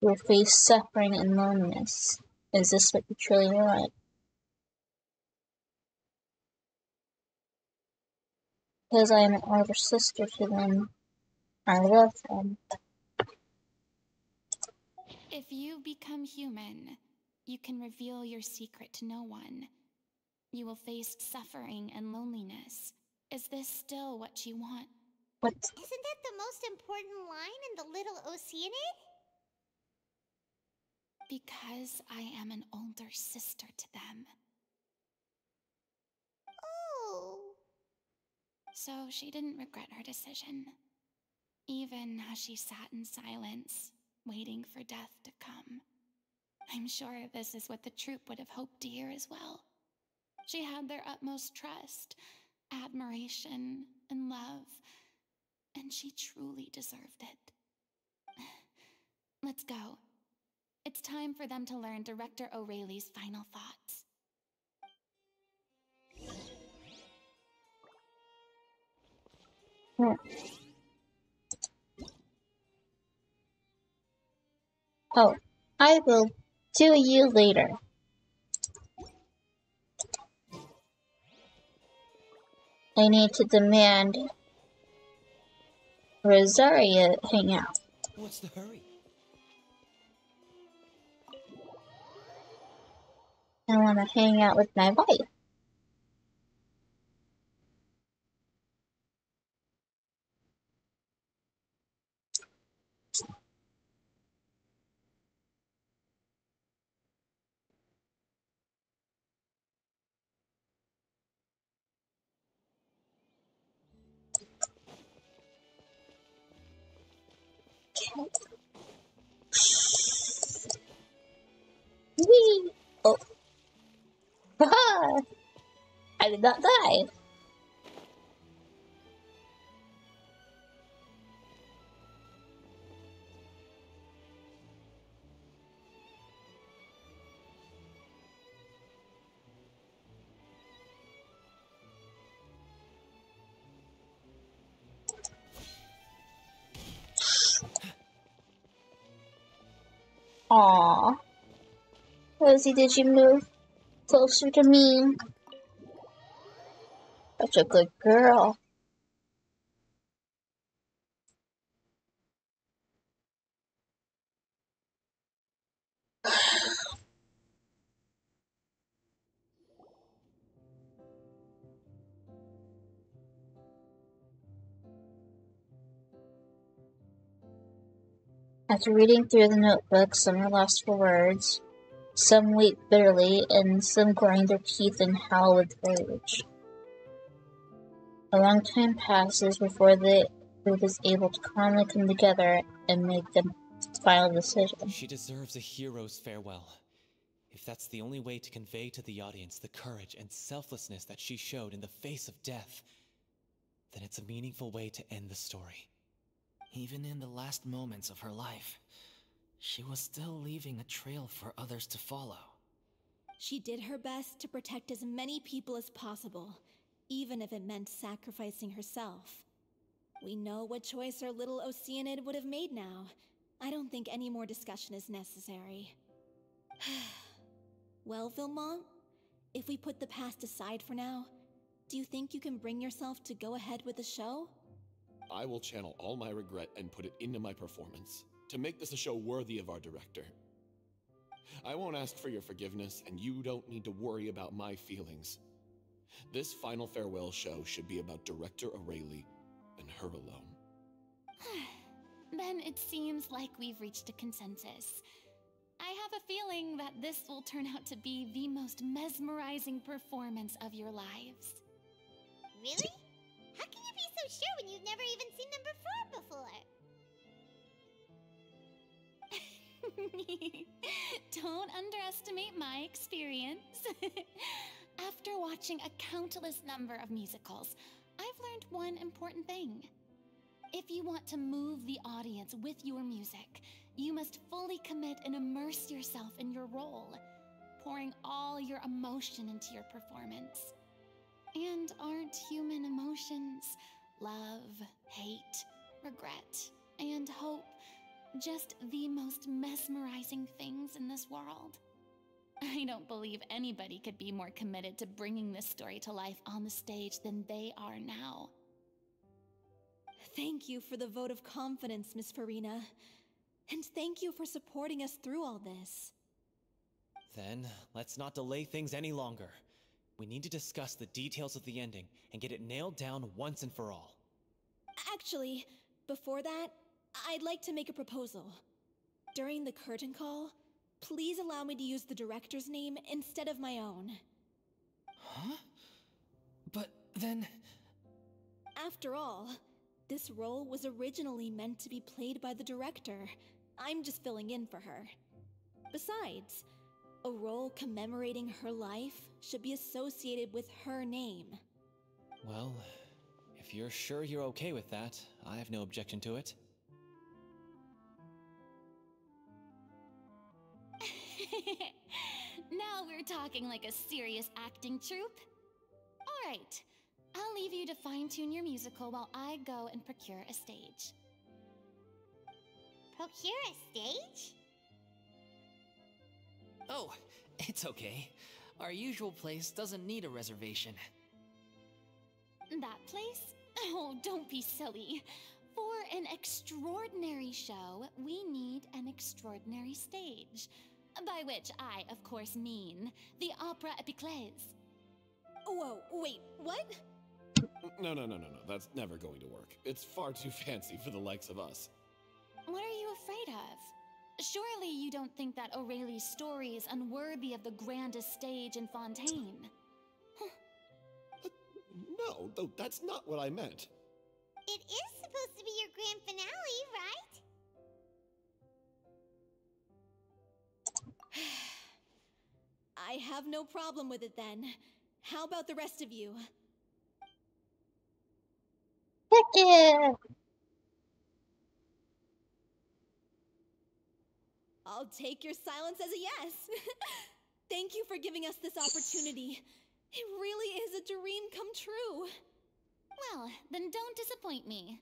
You will face suffering and loneliness. Is this what you truly want? because I am an older sister to them. I love them. If you become human, you can reveal your secret to no one. You will face suffering and loneliness. Is this still what you want? What? Isn't that the most important line in the Little Oceanid? Because I am an older sister to them. Oh. So she didn't regret her decision, even as she sat in silence, waiting for death to come. I'm sure this is what the troupe would have hoped to hear as well. She had their utmost trust, admiration, and love, and she truly deserved it. Let's go. It's time for them to learn Director O'Reilly's final thoughts. Oh, I will do you later. I need to demand Rosaria hang out. What's the hurry? I want to hang out with my wife. Whee! Oh. Haha! I did not die. Aww. Rosie, did you move closer to me? Such a good girl. After reading through the notebook, some are lost for words, some weep bitterly, and some grind their teeth and howl with rage. A long time passes before the group is able to calmly come together and make the final decision. She deserves a hero's farewell. If that's the only way to convey to the audience the courage and selflessness that she showed in the face of death, then it's a meaningful way to end the story. Even in the last moments of her life, she was still leaving a trail for others to follow. She did her best to protect as many people as possible, even if it meant sacrificing herself. We know what choice our little Oceanid would have made now. I don't think any more discussion is necessary. Well, Vilmont, if we put the past aside for now, do you think you can bring yourself to go ahead with the show? I will channel all my regret and put it into my performance to make this a show worthy of our director. I won't ask for your forgiveness, and you don't need to worry about my feelings. This final farewell show should be about Director O'Reilly and her alone. Then it seems like we've reached a consensus. I have a feeling that this will turn out to be the most mesmerizing performance of your lives. Really? How can you be so sure when you've never even seen them perform before? Don't underestimate my experience. After watching a countless number of musicals, I've learned one important thing. If you want to move the audience with your music, you must fully commit and immerse yourself in your role, pouring all your emotion into your performance. And aren't human emotions, love, hate, regret, and hope, just the most mesmerizing things in this world? I don't believe anybody could be more committed to bringing this story to life on the stage than they are now. Thank you for the vote of confidence, Miss Farina. And thank you for supporting us through all this. Then, let's not delay things any longer. We need to discuss the details of the ending and get it nailed down once and for all. Actually, before that, I'd like to make a proposal. During the curtain call, please allow me to use the director's name instead of my own. Huh? But then... After all, this role was originally meant to be played by the director. I'm just filling in for her. Besides, a role commemorating her life should be associated with her name. Well, if you're sure you're okay with that, I have no objection to it. Now we're talking like a serious acting troupe. All right, I'll leave you to fine-tune your musical while I go and procure a stage. Procure a stage? Oh, it's okay. Our usual place doesn't need a reservation. That place? Oh, don't be silly. For an extraordinary show, we need an extraordinary stage. By which I, of course, mean the Opera Epiclese. Whoa, wait, what? No. That's never going to work. It's far too fancy for the likes of us. What are you afraid of? Surely you don't think that Aurelie's story is unworthy of the grandest stage in Fontaine. No, though that's not what I meant. It is supposed to be your grand finale, right? I have no problem with it then. How about the rest of you? Heck yeah! I'll take your silence as a yes. Thank you for giving us this opportunity. It really is a dream come true. Well, then don't disappoint me.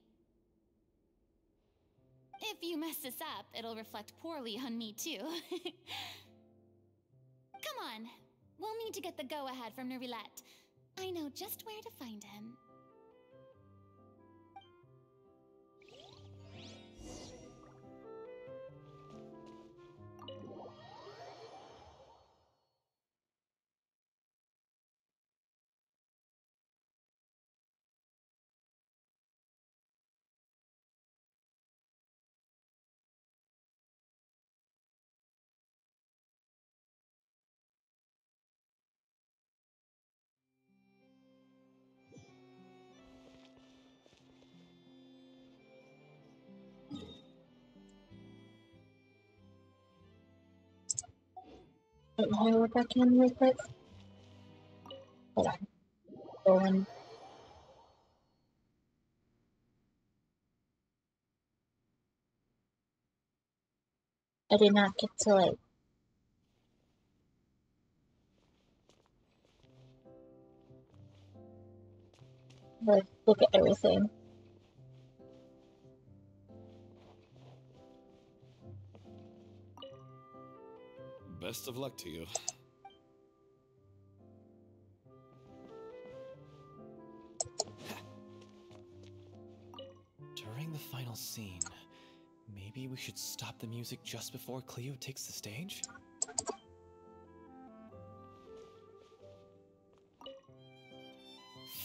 If you mess this up, it'll reflect poorly on me too. Come on, we'll need to get the go-ahead from Nerilette. I know just where to find him. Wait, let me look back in real quick. Hold on. Going. I did not get to like look at everything. Best of luck to you. During the final scene, maybe we should stop the music just before Cleo takes the stage?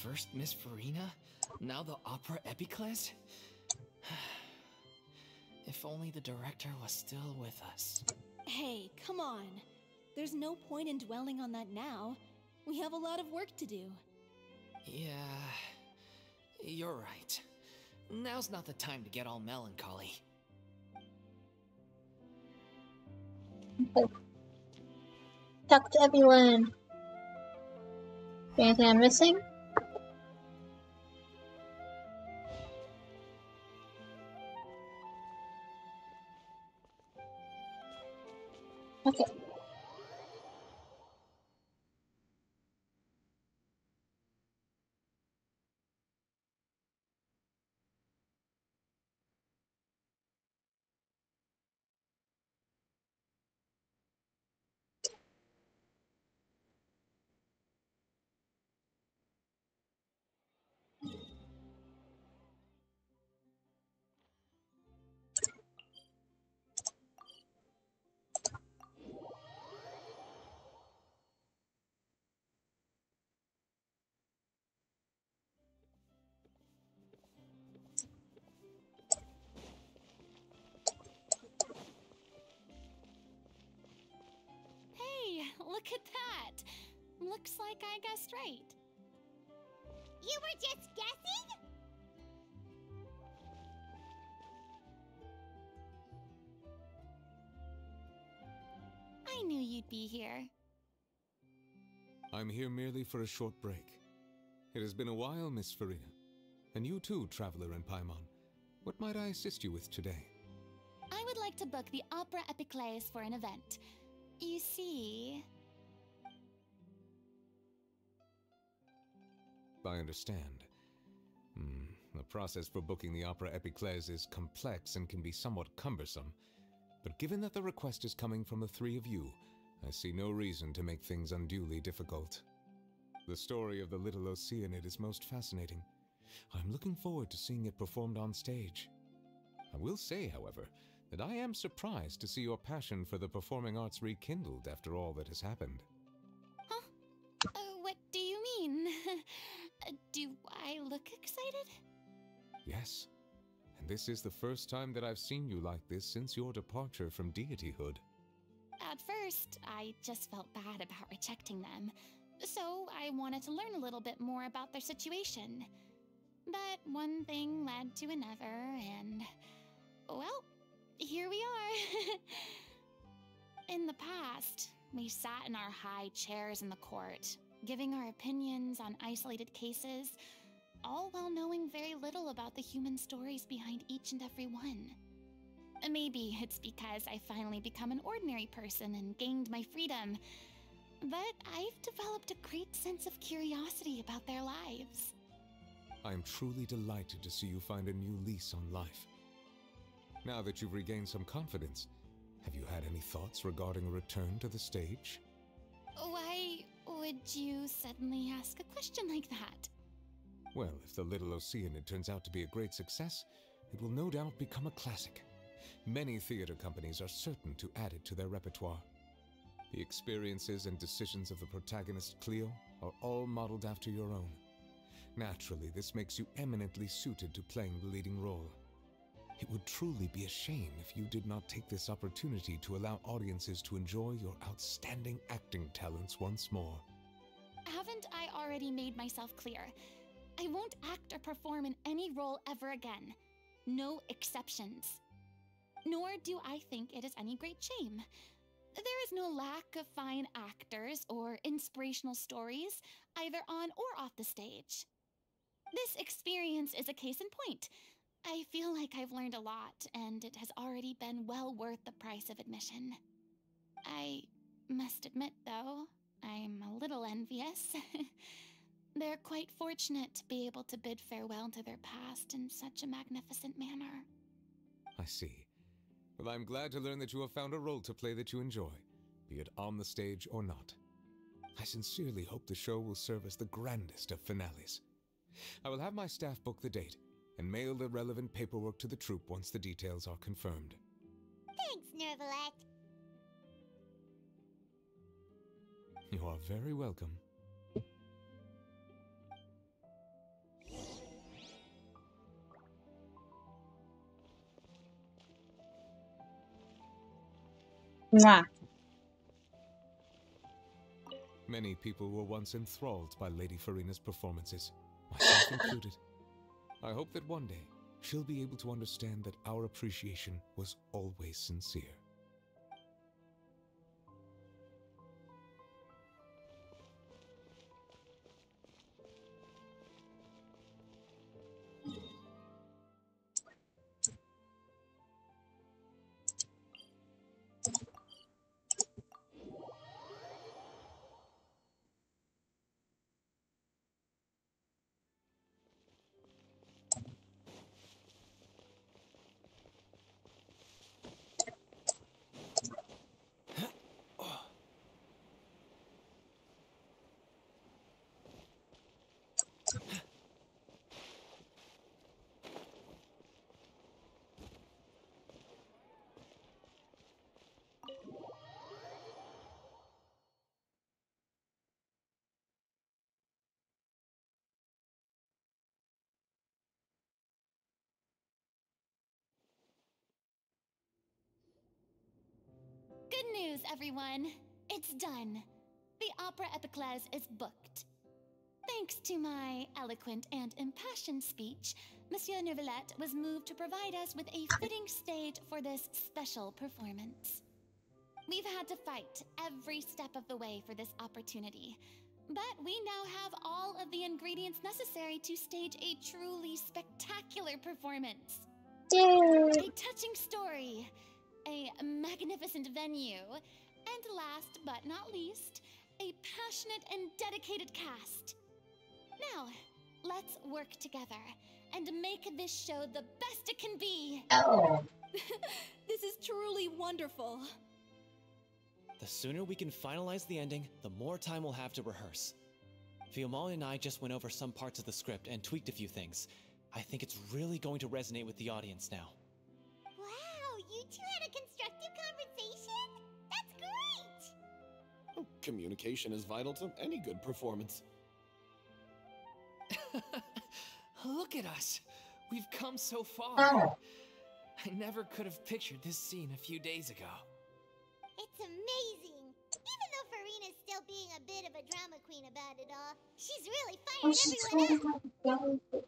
First Miss Farina, now the Opera Epiclese? If only the director was still with us. Hey, come on. There's no point in dwelling on that now. We have a lot of work to do. Yeah, you're right. Now's not the time to get all melancholy. Okay. Talk to everyone. Anything I'm missing? Okay. Look at that! Looks like I guessed right. You were just guessing? I knew you'd be here. I'm here merely for a short break. It has been a while, Miss Farina. And you too, Traveler in Paimon. What might I assist you with today? I would like to book the Opera Epiclese for an event. You see... I understand. The process for booking the Opera Epiclese is complex and can be somewhat cumbersome. But given that the request is coming from the three of you, I see no reason to make things unduly difficult. The story of the Little Oceanid is most fascinating. I'm looking forward to seeing it performed on stage. I will say, however, that I am surprised to see your passion for the performing arts rekindled after all that has happened. Huh? What do you mean? Do I look excited? Yes, and this is the first time that I've seen you like this since your departure from deityhood. At first, I just felt bad about rejecting them, so I wanted to learn a little bit more about their situation. But one thing led to another, and... well, here we are. In the past, we sat in our high chairs in the court, giving our opinions on isolated cases, all while knowing very little about the human stories behind each and every one. Maybe it's because I finally become an ordinary person and gained my freedom, but I've developed a great sense of curiosity about their lives. I am truly delighted to see you find a new lease on life. Now that you've regained some confidence, have you had any thoughts regarding a return to the stage? Why would you suddenly ask a question like that? Well, if the Little Oceanid turns out to be a great success, it will no doubt become a classic. Many theater companies are certain to add it to their repertoire. The experiences and decisions of the protagonist Cleo are all modeled after your own. Naturally, this makes you eminently suited to playing the leading role. It would truly be a shame if you did not take this opportunity to allow audiences to enjoy your outstanding acting talents once more. Haven't I already made myself clear? I won't act or perform in any role ever again. No exceptions. Nor do I think it is any great shame. There is no lack of fine actors or inspirational stories, either on or off the stage. This experience is a case in point. I feel like I've learned a lot, and it has already been well worth the price of admission. I must admit, though, I'm a little envious. They're quite fortunate to be able to bid farewell to their past in such a magnificent manner. I see. Well, I'm glad to learn that you have found a role to play that you enjoy, be it on the stage or not. I sincerely hope the show will serve as the grandest of finales. I will have my staff book the date and mail the relevant paperwork to the troupe once the details are confirmed. Thanks, Nervalette. You are very welcome. Mwah. Many people were once enthralled by Lady Farina's performances, myself included. I hope that one day she'll be able to understand that our appreciation was always sincere. Good news, everyone! It's done. The opera epiclese is booked. Thanks to my eloquent and impassioned speech, Monsieur Neuvillette was moved to provide us with a fitting stage for this special performance. We've had to fight every step of the way for this opportunity, but we now have all of the ingredients necessary to stage a truly spectacular performance. Yay! A touching story, a magnificent venue, and last but not least, a passionate and dedicated cast. Now, let's work together and make this show the best it can be. Oh. This is truly wonderful. The sooner we can finalize the ending, the more time we'll have to rehearse. Fiumon and I just went over some parts of the script and tweaked a few things. I think it's really going to resonate with the audience now. Wow, you two had a constructive conversation? That's great! Oh, communication is vital to any good performance. Look at us. We've come so far. Oh. I never could have pictured this scene a few days ago. It's amazing! Even though Farina's still being a bit of a drama queen about it all, she's really Oh, fired she's everyone up! trying to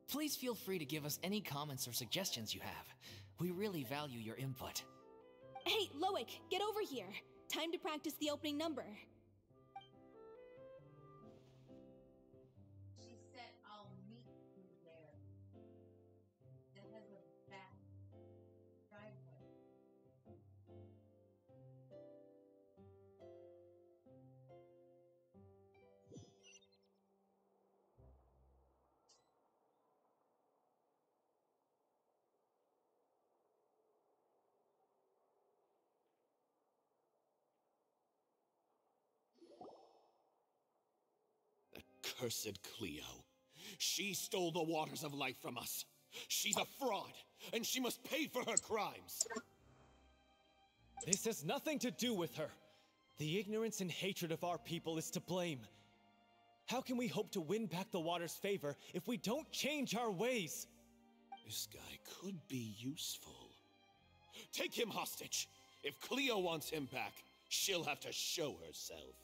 Please feel free to give us any comments or suggestions you have. We really value your input. Hey, Loic, get over here. Time to practice the opening number. She said, I'll meet you there. That has a back driveway. Cursed Cleo. She stole the waters of life from us. She's a fraud, and she must pay for her crimes. This has nothing to do with her. The ignorance and hatred of our people is to blame. How can we hope to win back the water's favor if we don't change our ways? This guy could be useful. Take him hostage. If Cleo wants him back, she'll have to show herself.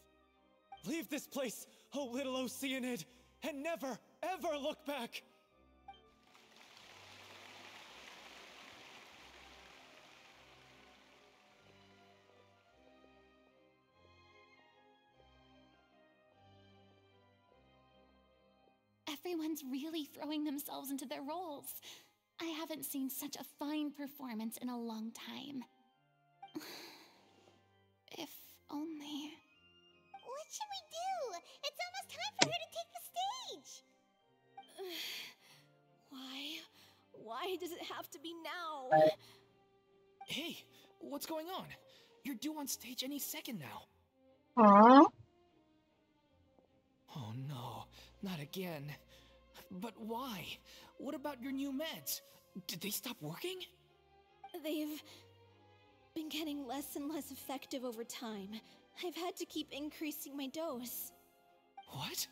Leave this place, O little Oceanid, and never, ever look back! Everyone's really throwing themselves into their roles. I haven't seen such a fine performance in a long time. If only... What should we do? It's almost time for her to take the stage! Why does it have to be now? Hey, what's going on? You're due on stage any second now. Aww. Oh no, not again. But why? What about your new meds? Did they stop working? They've been getting less and less effective over time. I've had to keep increasing my dose. What?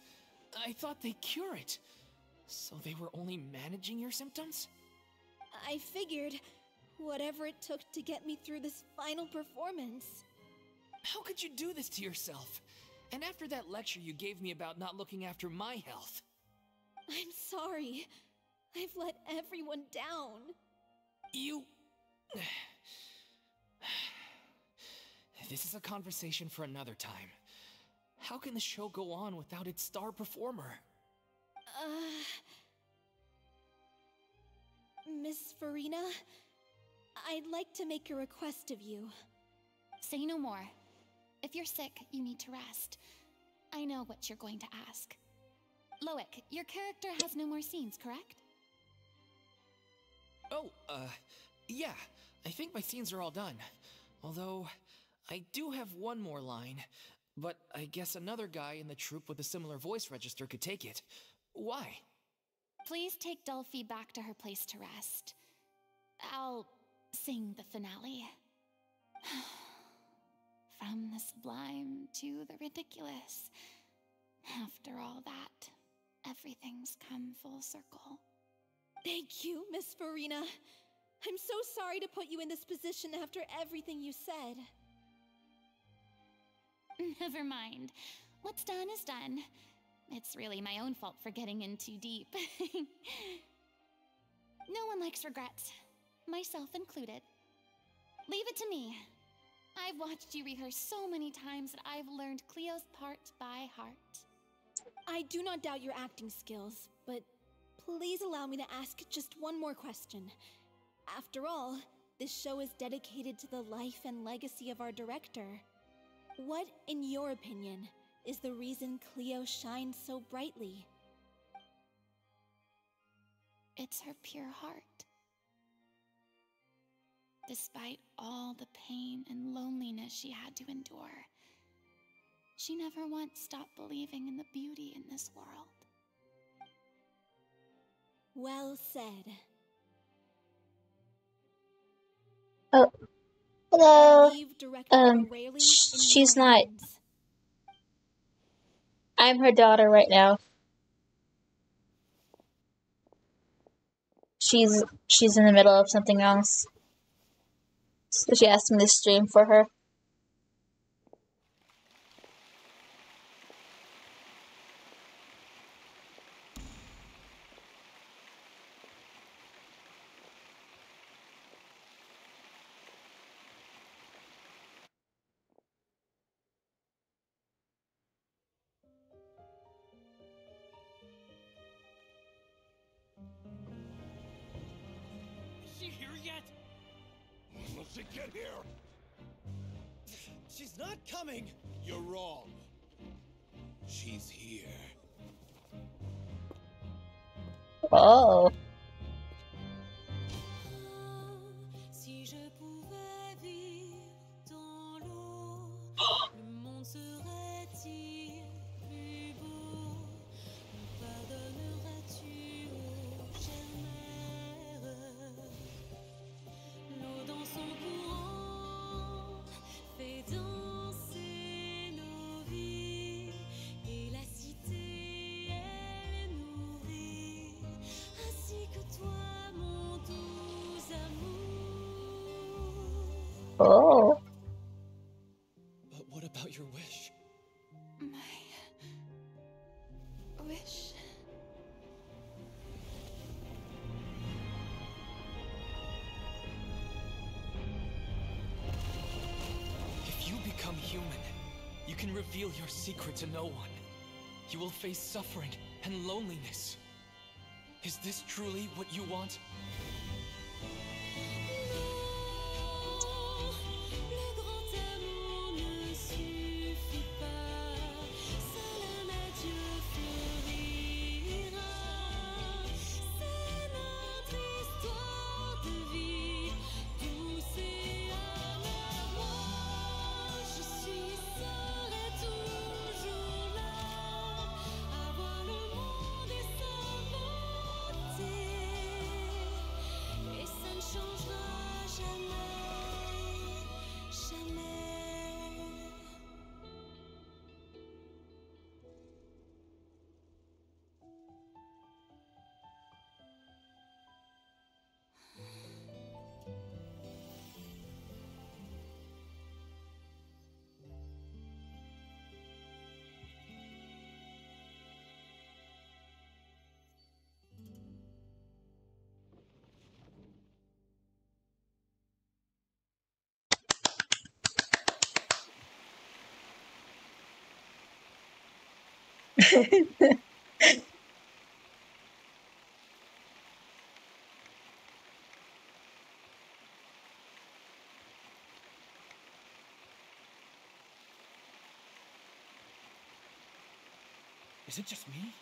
I thought they cure it. So they were only managing your symptoms? I figured whatever it took to get me through this final performance. How could you do this to yourself? And after that lecture you gave me about not looking after my health. I'm sorry. I've let everyone down. You... This is a conversation for another time. How can the show go on without its star performer? Miss Farina, I'd like to make a request of you. Say no more. If you're sick, you need to rest. I know what you're going to ask. Loic, your character has no more scenes, correct? Oh, yeah. I think my scenes are all done. Although, I do have one more line, but I guess another guy in the troupe with a similar voice register could take it. Why? Please take Delphi back to her place to rest. I'll sing the finale. From the sublime to the ridiculous. After all that, everything's come full circle. Thank you, Miss Farina. I'm so sorry to put you in this position after everything you said. Never mind. What's done is done. It's really my own fault for getting in too deep. No one likes regrets, myself included. Leave it to me. I've watched you rehearse so many times that I've learned Cleo's part by heart. I do not doubt your acting skills, but please allow me to ask just one more question. After all, this show is dedicated to the life and legacy of our director. What, in your opinion, is the reason Cleo shines so brightly? It's her pure heart. Despite all the pain and loneliness she had to endure, she never once stopped believing in the beauty in this world. Well said. Oh, hello. Leave Director O'Reilly in She's your not. hands. I'm her daughter right now. She's in the middle of something else. So she asked me to stream for her. Is she here yet? Will she get here? She's not coming! You're wrong. She's here. Oh. Si je pouvais vivre dans l'eau, le monde serait-il plus beau? Me pardonneras-tu, ô chère mère? L'eau dans son courant fait danser nos vies, et la cité elle nourrit, ainsi que toi, mon doux amour. Oh. But what about your wish? My wish. If you become human, you can reveal your secret to no one. You will face suffering and loneliness. Is this truly what you want? Le grand amour ne suffit pas, seul un adieu fleurira. C'est notre histoire de vie, douce et amère. Moi, je suis, serai toujours là, à voir le monde et sa beauté. Et ça ne changera jamais, jamais. Is it just me?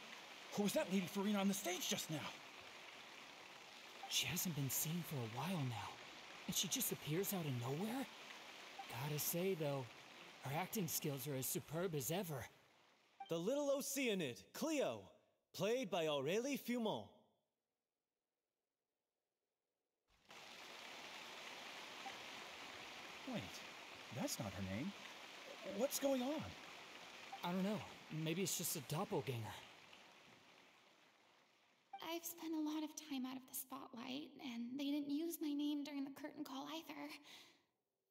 Or was that Lady Farina on the stage just now? She hasn't been seen for a while now, and she just appears out of nowhere? Gotta say, though, her acting skills are as superb as ever. The little Oceanid, Cleo, played by Aurélie Fumont. Wait, that's not her name. What's going on? I don't know. Maybe it's just a doppelganger. I've spent a lot of time out of the spotlight, and they didn't use my name during the curtain call either.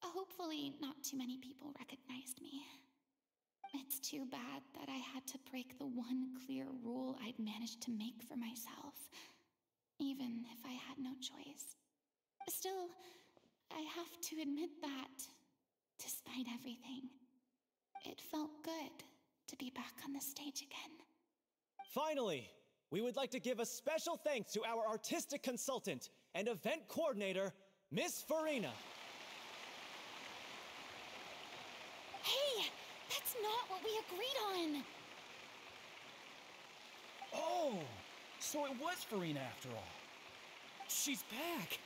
Hopefully, not too many people recognized me. It's too bad that I had to break the one clear rule I'd managed to make for myself, even if I had no choice. Still, I have to admit that, despite everything, it felt good to be back on the stage again. Finally, we would like to give a special thanks to our artistic consultant and event coordinator, Miss Farina. Hey, that's not what we agreed on! Oh, so it was Farina after all. She's back!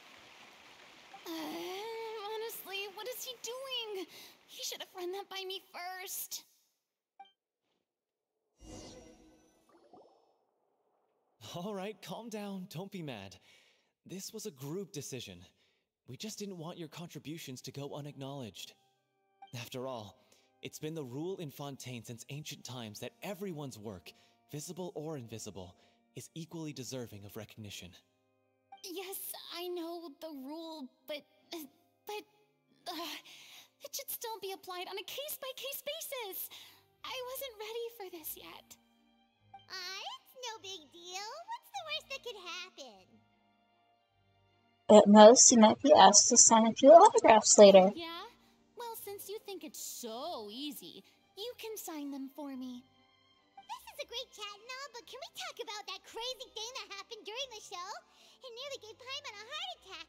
Honestly, what is he doing? He should have run that by me first. All right, calm down, don't be mad. This was a group decision. We just didn't want your contributions to go unacknowledged. After all, it's been the rule in Fontaine since ancient times that everyone's work, visible or invisible, is equally deserving of recognition. Yes, I know the rule, but it should still be applied on a case-by-case basis. I wasn't ready for this yet. It's no big deal. What's the worst that could happen? At most, you might be asked to sign a few autographs later. Yeah? Well, since you think it's so easy, you can sign them for me. This is a great chat and all, but can we talk about that crazy thing that happened during the show? It nearly gave Paimon a heart attack.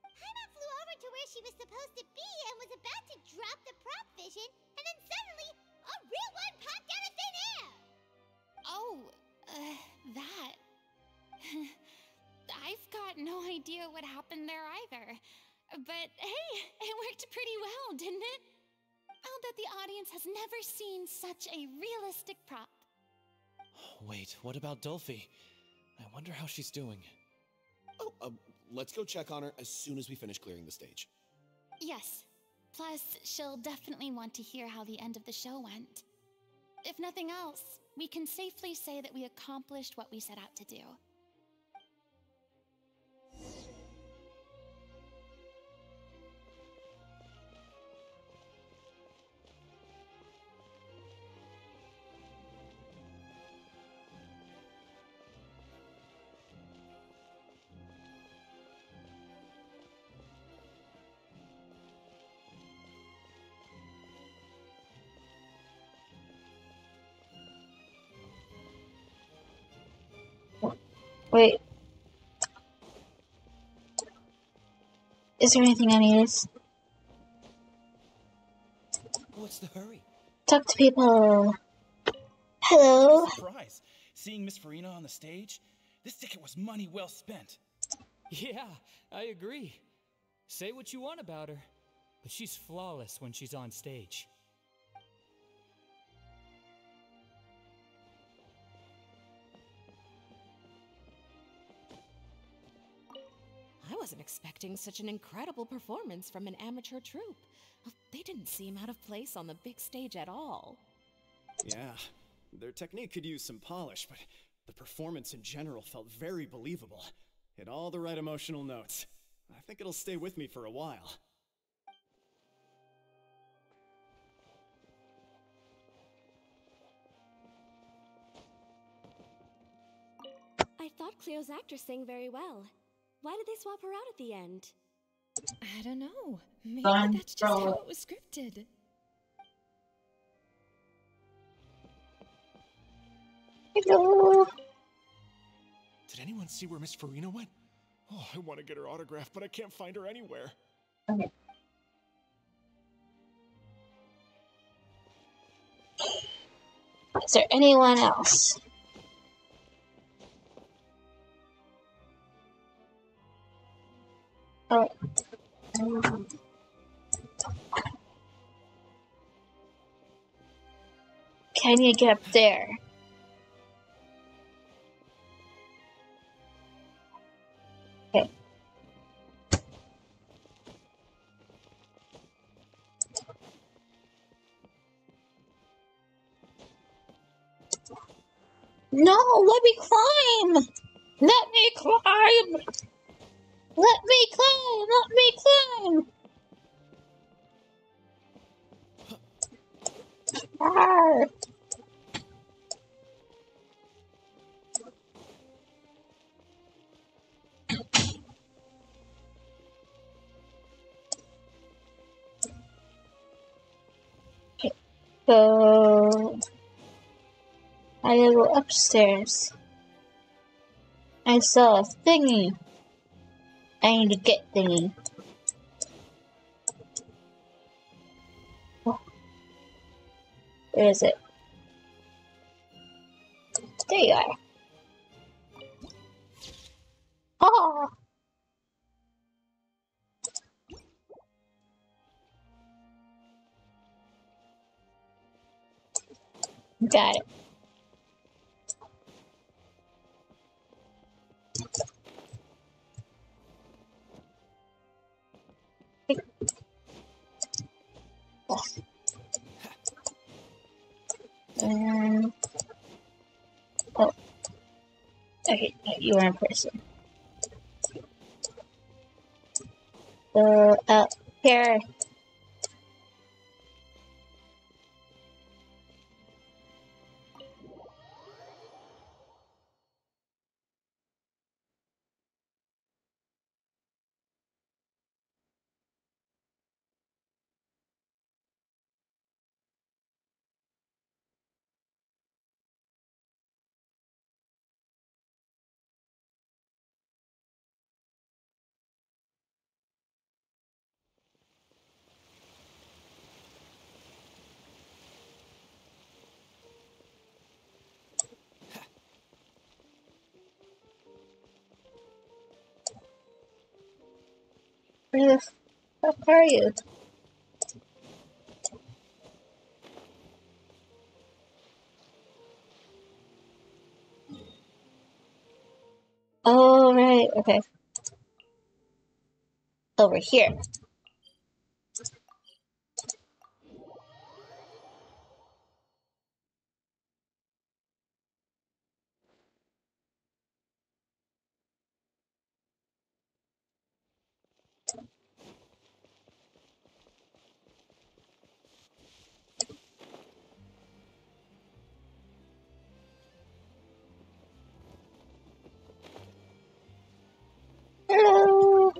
Paimon flew over to where she was supposed to be and was about to drop the prop vision, and then suddenly, a real one popped out of thin air! Oh, that. I've got no idea what happened there either. But hey, it worked pretty well, didn't it? I'll bet the audience has never seen such a realistic prop. Wait, what about Dolphy? I wonder how she's doing. Oh, let's go check on her as soon as we finish clearing the stage. Yes. Plus, she'll definitely want to hear how the end of the show went. If nothing else, we can safely say that we accomplished what we set out to do. Wait. Is there anything I need? What's the hurry? Talk to people. Hello. Surprise! Seeing Miss Farina on the stage? This ticket was money well spent. Yeah, I agree. Say what you want about her, but she's flawless when she's on stage. I wasn't expecting such an incredible performance from an amateur troupe. They didn't seem out of place on the big stage at all. Yeah, their technique could use some polish, but the performance in general felt very believable. Hit all the right emotional notes. I think it'll stay with me for a while. I thought Cleo's actress sang very well. Why did they swap her out at the end? I don't know. Maybe Fun, that's just how bro. it was scripted. Hello. Did anyone see where Miss Farina went? Oh, I want to get her autograph, but I can't find her anywhere. Okay. Is there anyone else? Alright. Okay, I need to get up there. Okay. No, let me climb! Let me climb! Let me climb! Let me climb! Arr. Okay, so I gotta go upstairs. I saw a thingy. I need to get thingy. Oh, where is it? There you are. Oh! Got it. Oh. And oh, okay, you are in person. So up here. Where the fuck are you? Oh, right, okay. Over here. Hello!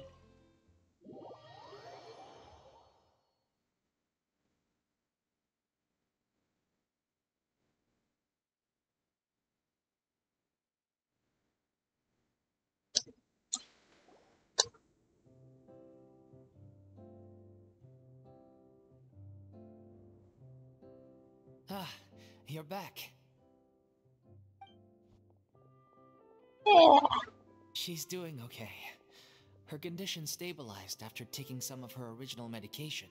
Ah, you're back. Yeah. She's doing okay. Her condition stabilized after taking some of her original medication.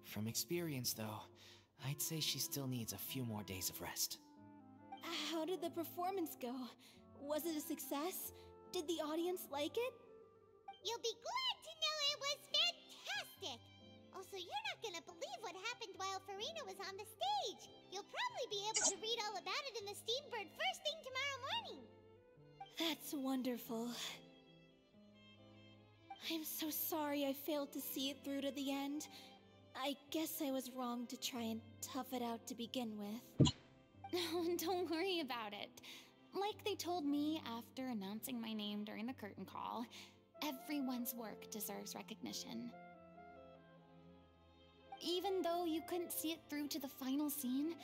From experience, though, I'd say she still needs a few more days of rest. How did the performance go? Was it a success? Did the audience like it? You'll be glad to know it was fantastic! Also, you're not gonna believe what happened while Farina was on the stage. You'll probably be able to read all about it in the Steambird first thing tomorrow morning. That's wonderful. I'm so sorry I failed to see it through to the end. I guess I was wrong to try and tough it out to begin with. No, don't worry about it. Like they told me after announcing my name during the curtain call, everyone's work deserves recognition. Even though you couldn't see it through to the final scene,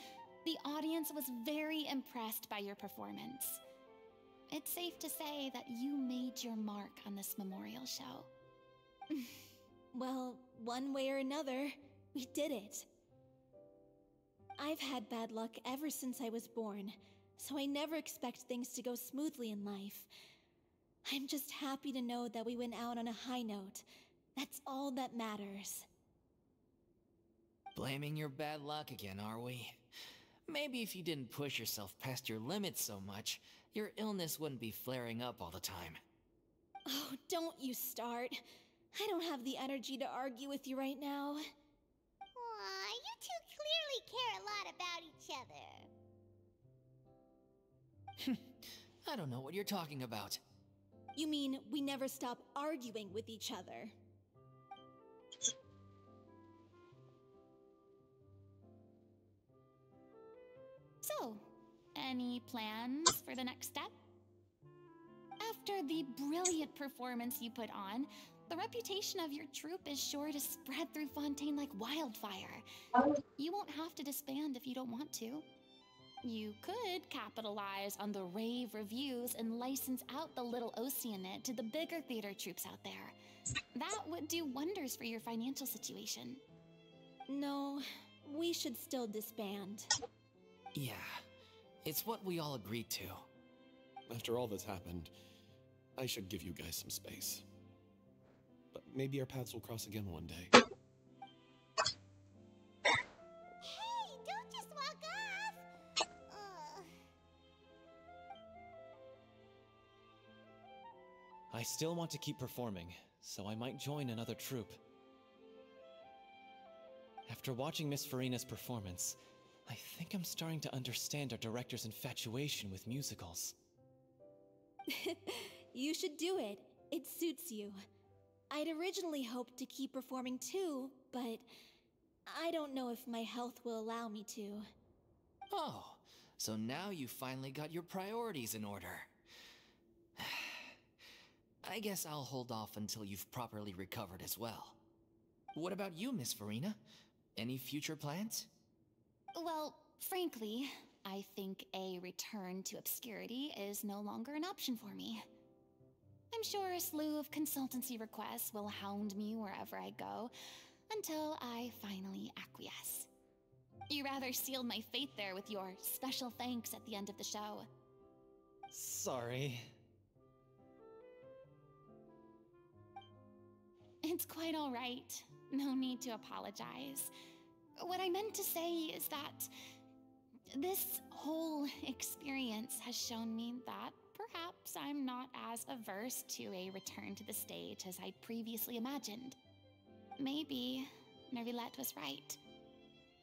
the audience was very impressed by your performance. It's safe to say that you made your mark on this memorial show. Well, one way or another, we did it. I've had bad luck ever since I was born, so I never expect things to go smoothly in life. I'm just happy to know that we went out on a high note. That's all that matters. Blaming your bad luck again, are we? Maybe if you didn't push yourself past your limits so much, your illness wouldn't be flaring up all the time. Oh, don't you start. I don't have the energy to argue with you right now. Aw, you two clearly care a lot about each other. I don't know what you're talking about. You mean we never stop arguing with each other? So, any plans for the next step? After the brilliant performance you put on, the reputation of your troupe is sure to spread through Fontaine like wildfire. You won't have to disband if you don't want to. You could capitalize on the rave reviews and license out the Little Oceanid to the bigger theater troupes out there. That would do wonders for your financial situation. No, we should still disband. Yeah, it's what we all agreed to. After all that's happened, I should give you guys some space. But maybe our paths will cross again one day. Hey, don't just walk off! I still want to keep performing, so I might join another troupe. After watching Miss Farina's performance, I think I'm starting to understand our director's infatuation with musicals. You should do it. It suits you. I'd originally hoped to keep performing too, but I don't know if my health will allow me to. Oh, so now you finally got your priorities in order. I guess I'll hold off until you've properly recovered as well. What about you, Miss Farina? Any future plans? Well, frankly, I think a return to obscurity is no longer an option for me. I'm sure a slew of consultancy requests will hound me wherever I go, until I finally acquiesce. You rather sealed my fate there with your special thanks at the end of the show. Sorry. It's quite all right. No need to apologize. What I meant to say is that this whole experience has shown me that perhaps I'm not as averse to a return to the stage as I'd previously imagined. Maybe Nervilette was right.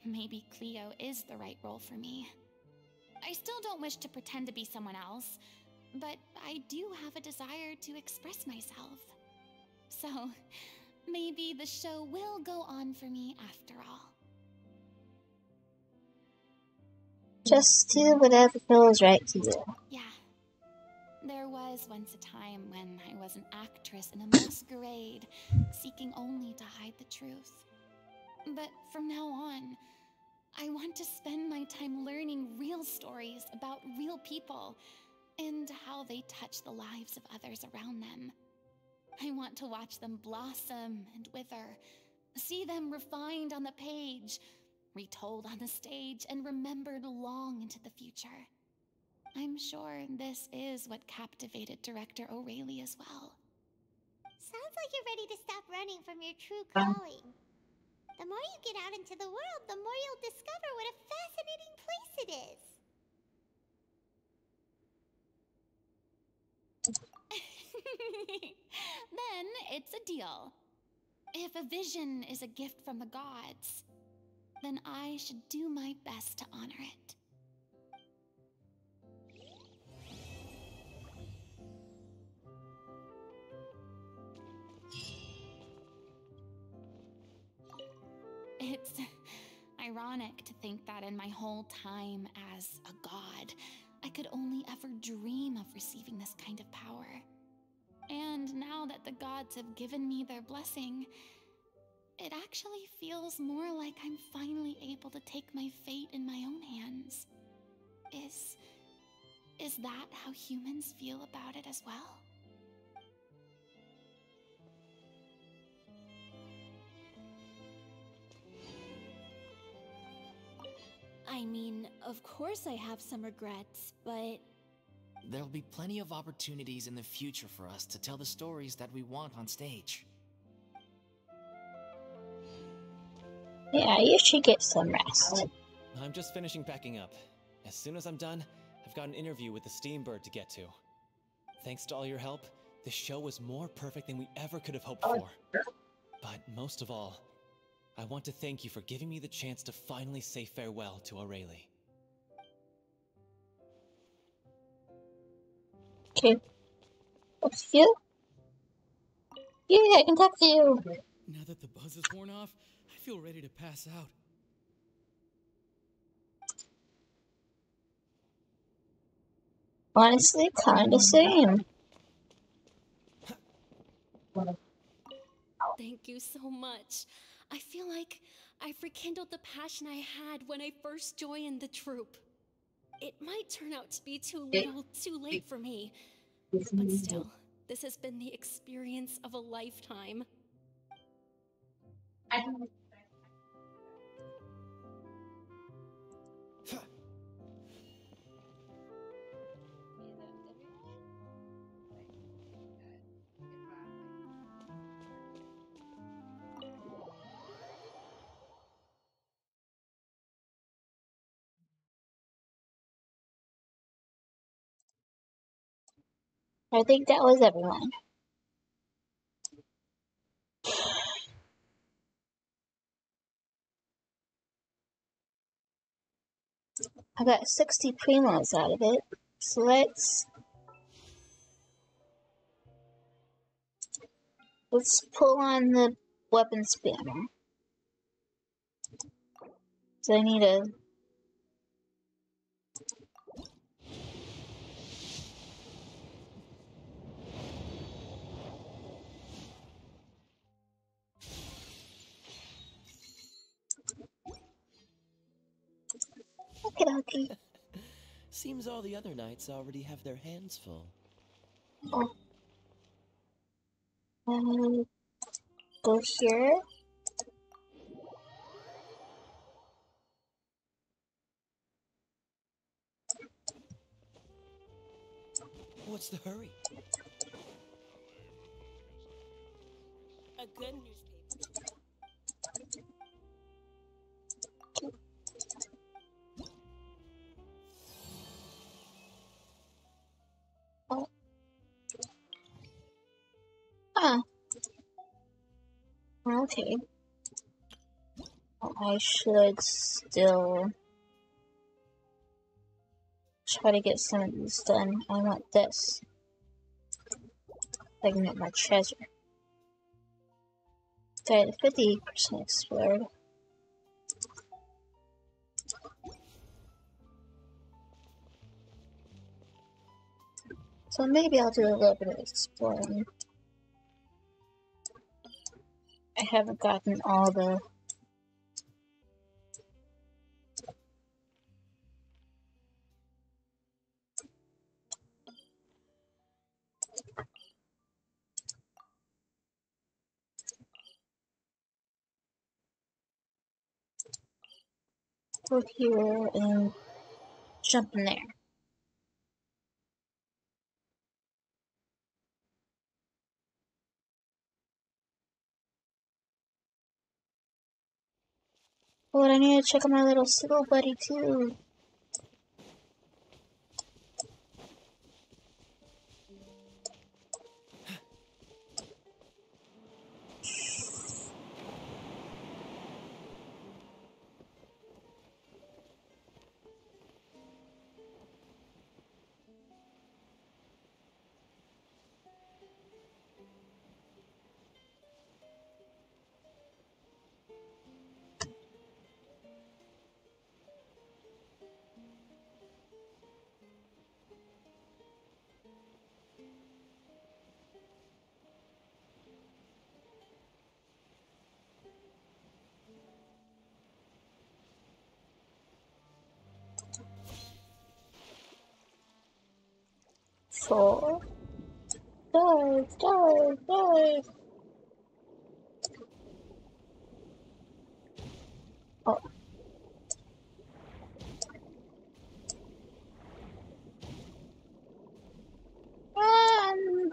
Maybe Cleo is the right role for me. I still don't wish to pretend to be someone else, but I do have a desire to express myself. So, maybe the show will go on for me after all. Just do whatever feels right to you. Yeah. There was once a time when I was an actress in a masquerade, seeking only to hide the truth. But from now on, I want to spend my time learning real stories about real people and how they touch the lives of others around them. I want to watch them blossom and wither, see them refined on the page, retold on the stage, and remembered long into the future. I'm sure this is what captivated director O'Reilly as well. Sounds like you're ready to stop running from your true calling. The more you get out into the world, the more you'll discover what a fascinating place it is. Then it's a deal. If a vision is a gift from the gods, then I should do my best to honor it. It's ironic to think that in my whole time as a god, I could only ever dream of receiving this kind of power. And now that the gods have given me their blessing, it actually feels more like I'm finally able to take my fate in my own hands. Is that how humans feel about it as well? I mean, of course I have some regrets, but... There'll be plenty of opportunities in the future for us to tell the stories that we want on stage. Yeah, you should get some rest. I'm just finishing packing up. As soon as I'm done, I've got an interview with the Steambird to get to. Thanks to all your help, this show was more perfect than we ever could have hoped for. But most of all, I want to thank you for giving me the chance to finally say farewell to Aurelie. Okay. What's you? Yeah, I can talk to you. Now that the buzz is worn off, I feel ready to pass out. Honestly, kinda same. Thank you so much. I feel like I've rekindled the passion I had when I first joined the troupe. It might turn out to be too little, too late for me. But still, this has been the experience of a lifetime. I think that was everyone. I got 60 primos out of it. So let's pull on the weapon spammer. So I need a okie. Seems all the other knights already have their hands full. Go here. What's the hurry? A good newspaper. Ah. Okay. I should still try to get some of these done. I want this. I can get my treasure. Okay, 50% explored. So maybe I'll do a little bit of exploring. I haven't gotten all the go here and jump in there. Oh, and I need to check on my little Sigil buddy too. Four. Dive, dive, dive. Oh. Run!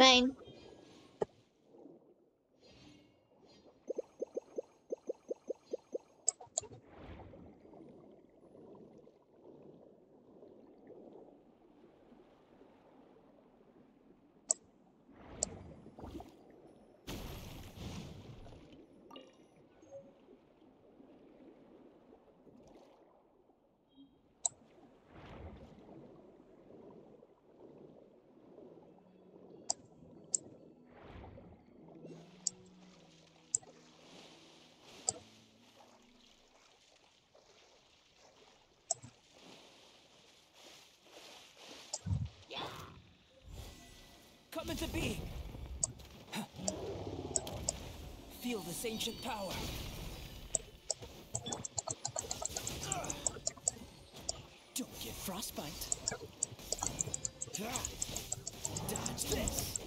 pain. Come into being. Feel this ancient power. Don't get frostbite. Dodge this.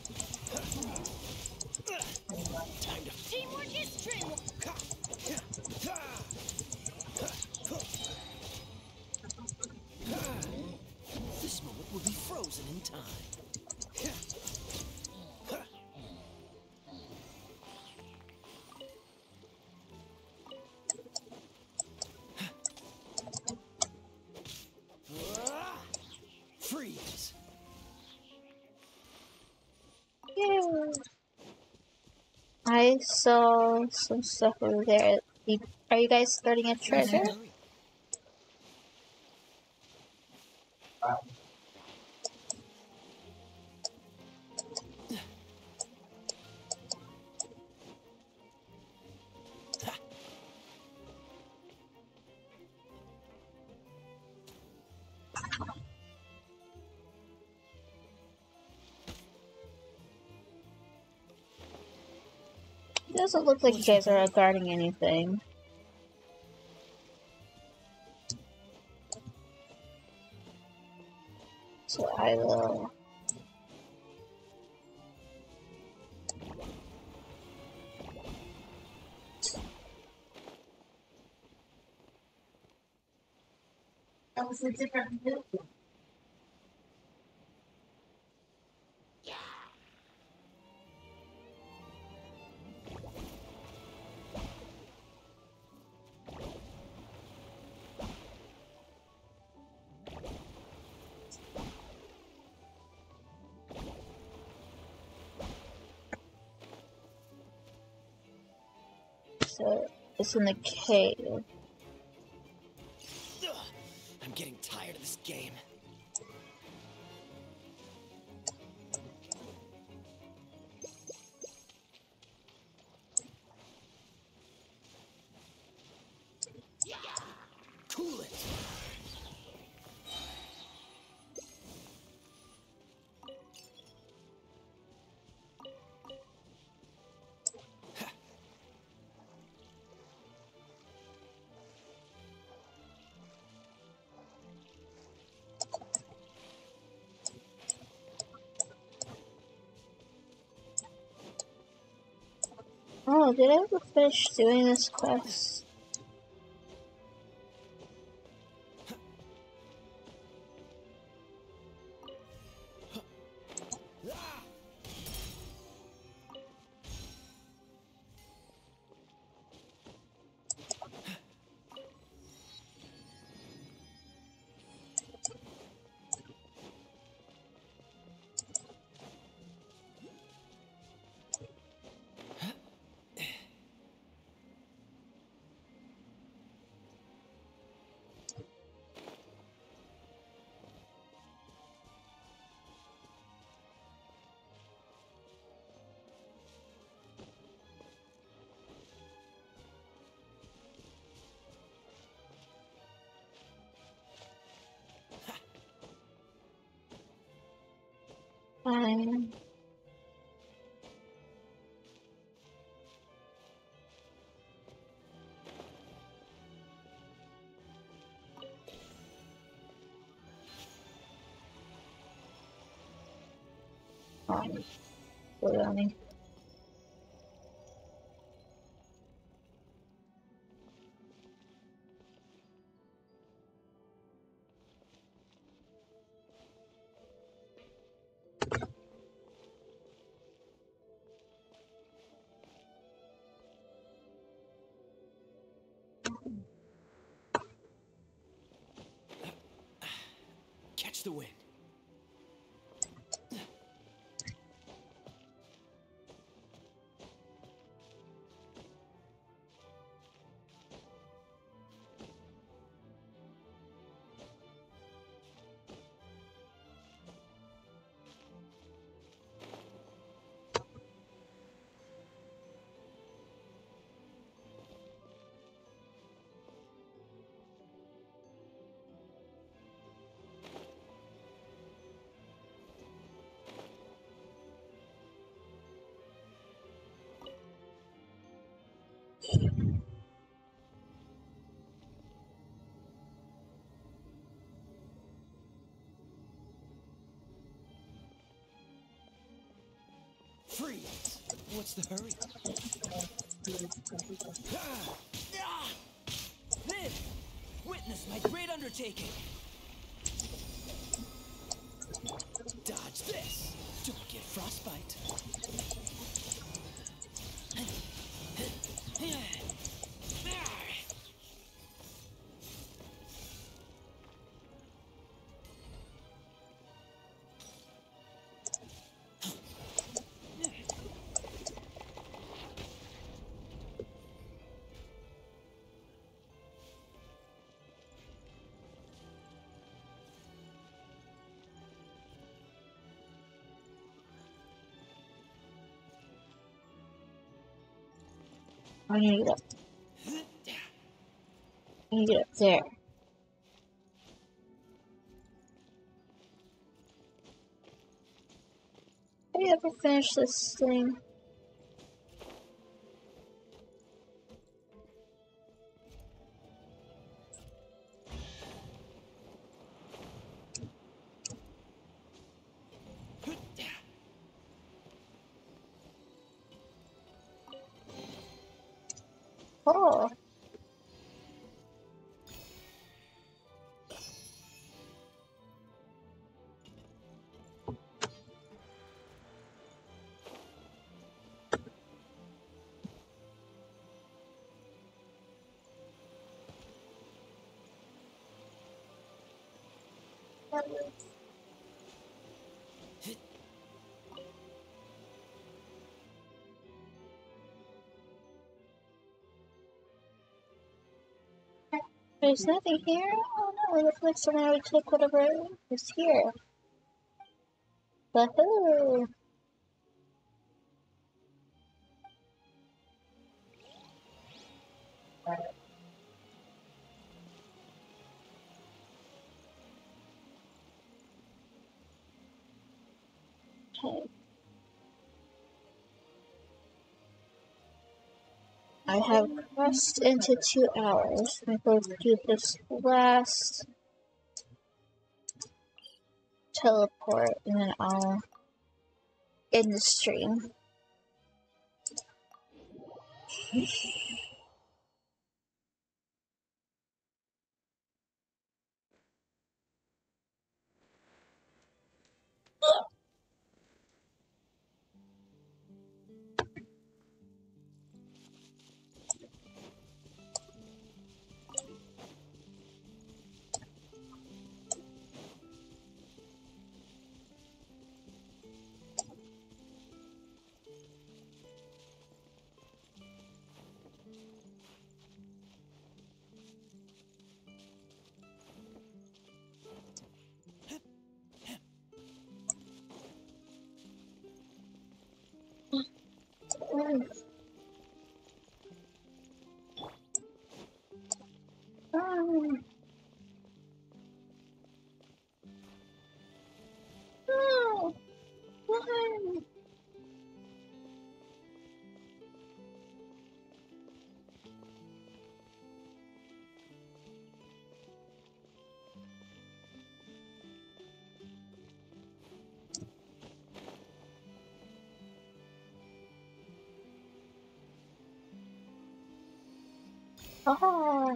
Time to Teamwork is teamwork. This moment will be frozen in time. Freeze. Yeah. I saw some stuff over there. Are you guys starting a treasure? It doesn't look like you guys are guarding anything. So I will... That was a different building. So it's in the cave. I'm getting tired of this game. Cool it. Oh, did I ever finish doing this quest? Fine. Fine. Good on me. Catch the wind. Freeze! What's the hurry? Live! Witness my great undertaking! Dodge this! Don't get frostbite. I need to get up. I need to get up there. Have you ever finished this thing? Oh. There's nothing here? Oh no, it looks like someone already took whatever was here. Woohoo! Okay. I have crossed into 2 hours. I'm going to do this last teleport and then I'll end the stream. No! Run! Ah!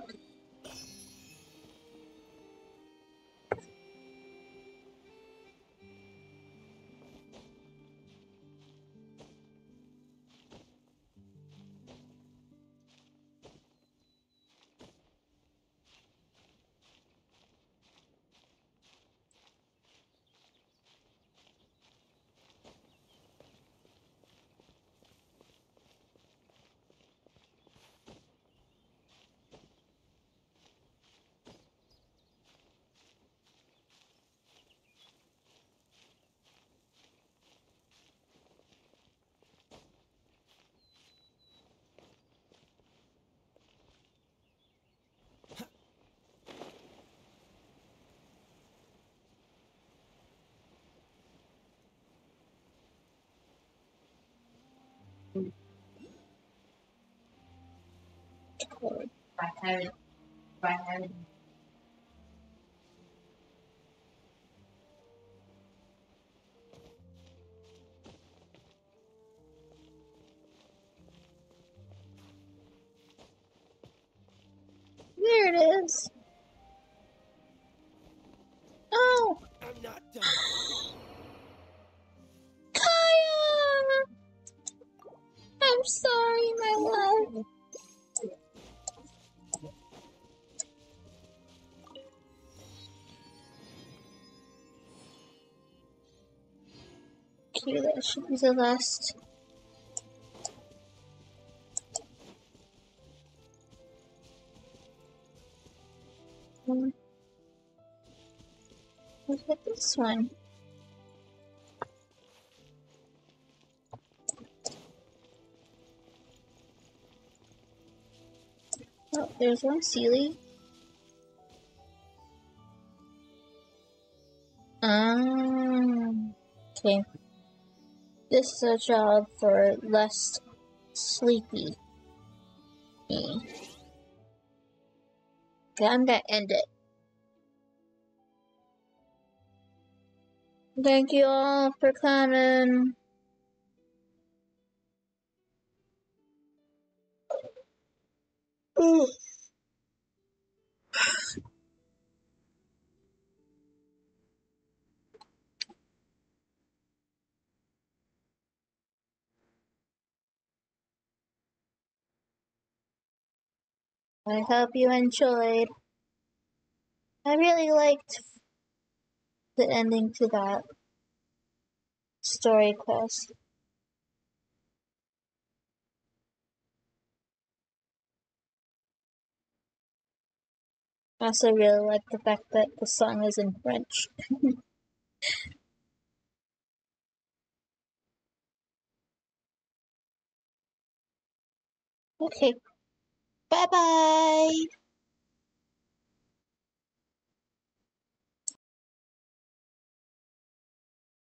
There it is. Oh! I'm not done. Kaya! I'm sorry, my love. Okay, that should be the last. Look at this one. Oh, there's one Sealy. Okay. This is a job for less sleepy me. Okay, I'm gonna end it. Thank you all for coming. Ooh. I hope you enjoyed. I really liked the ending to that story quest. I also really like the fact that the song is in French. Okay, bye bye!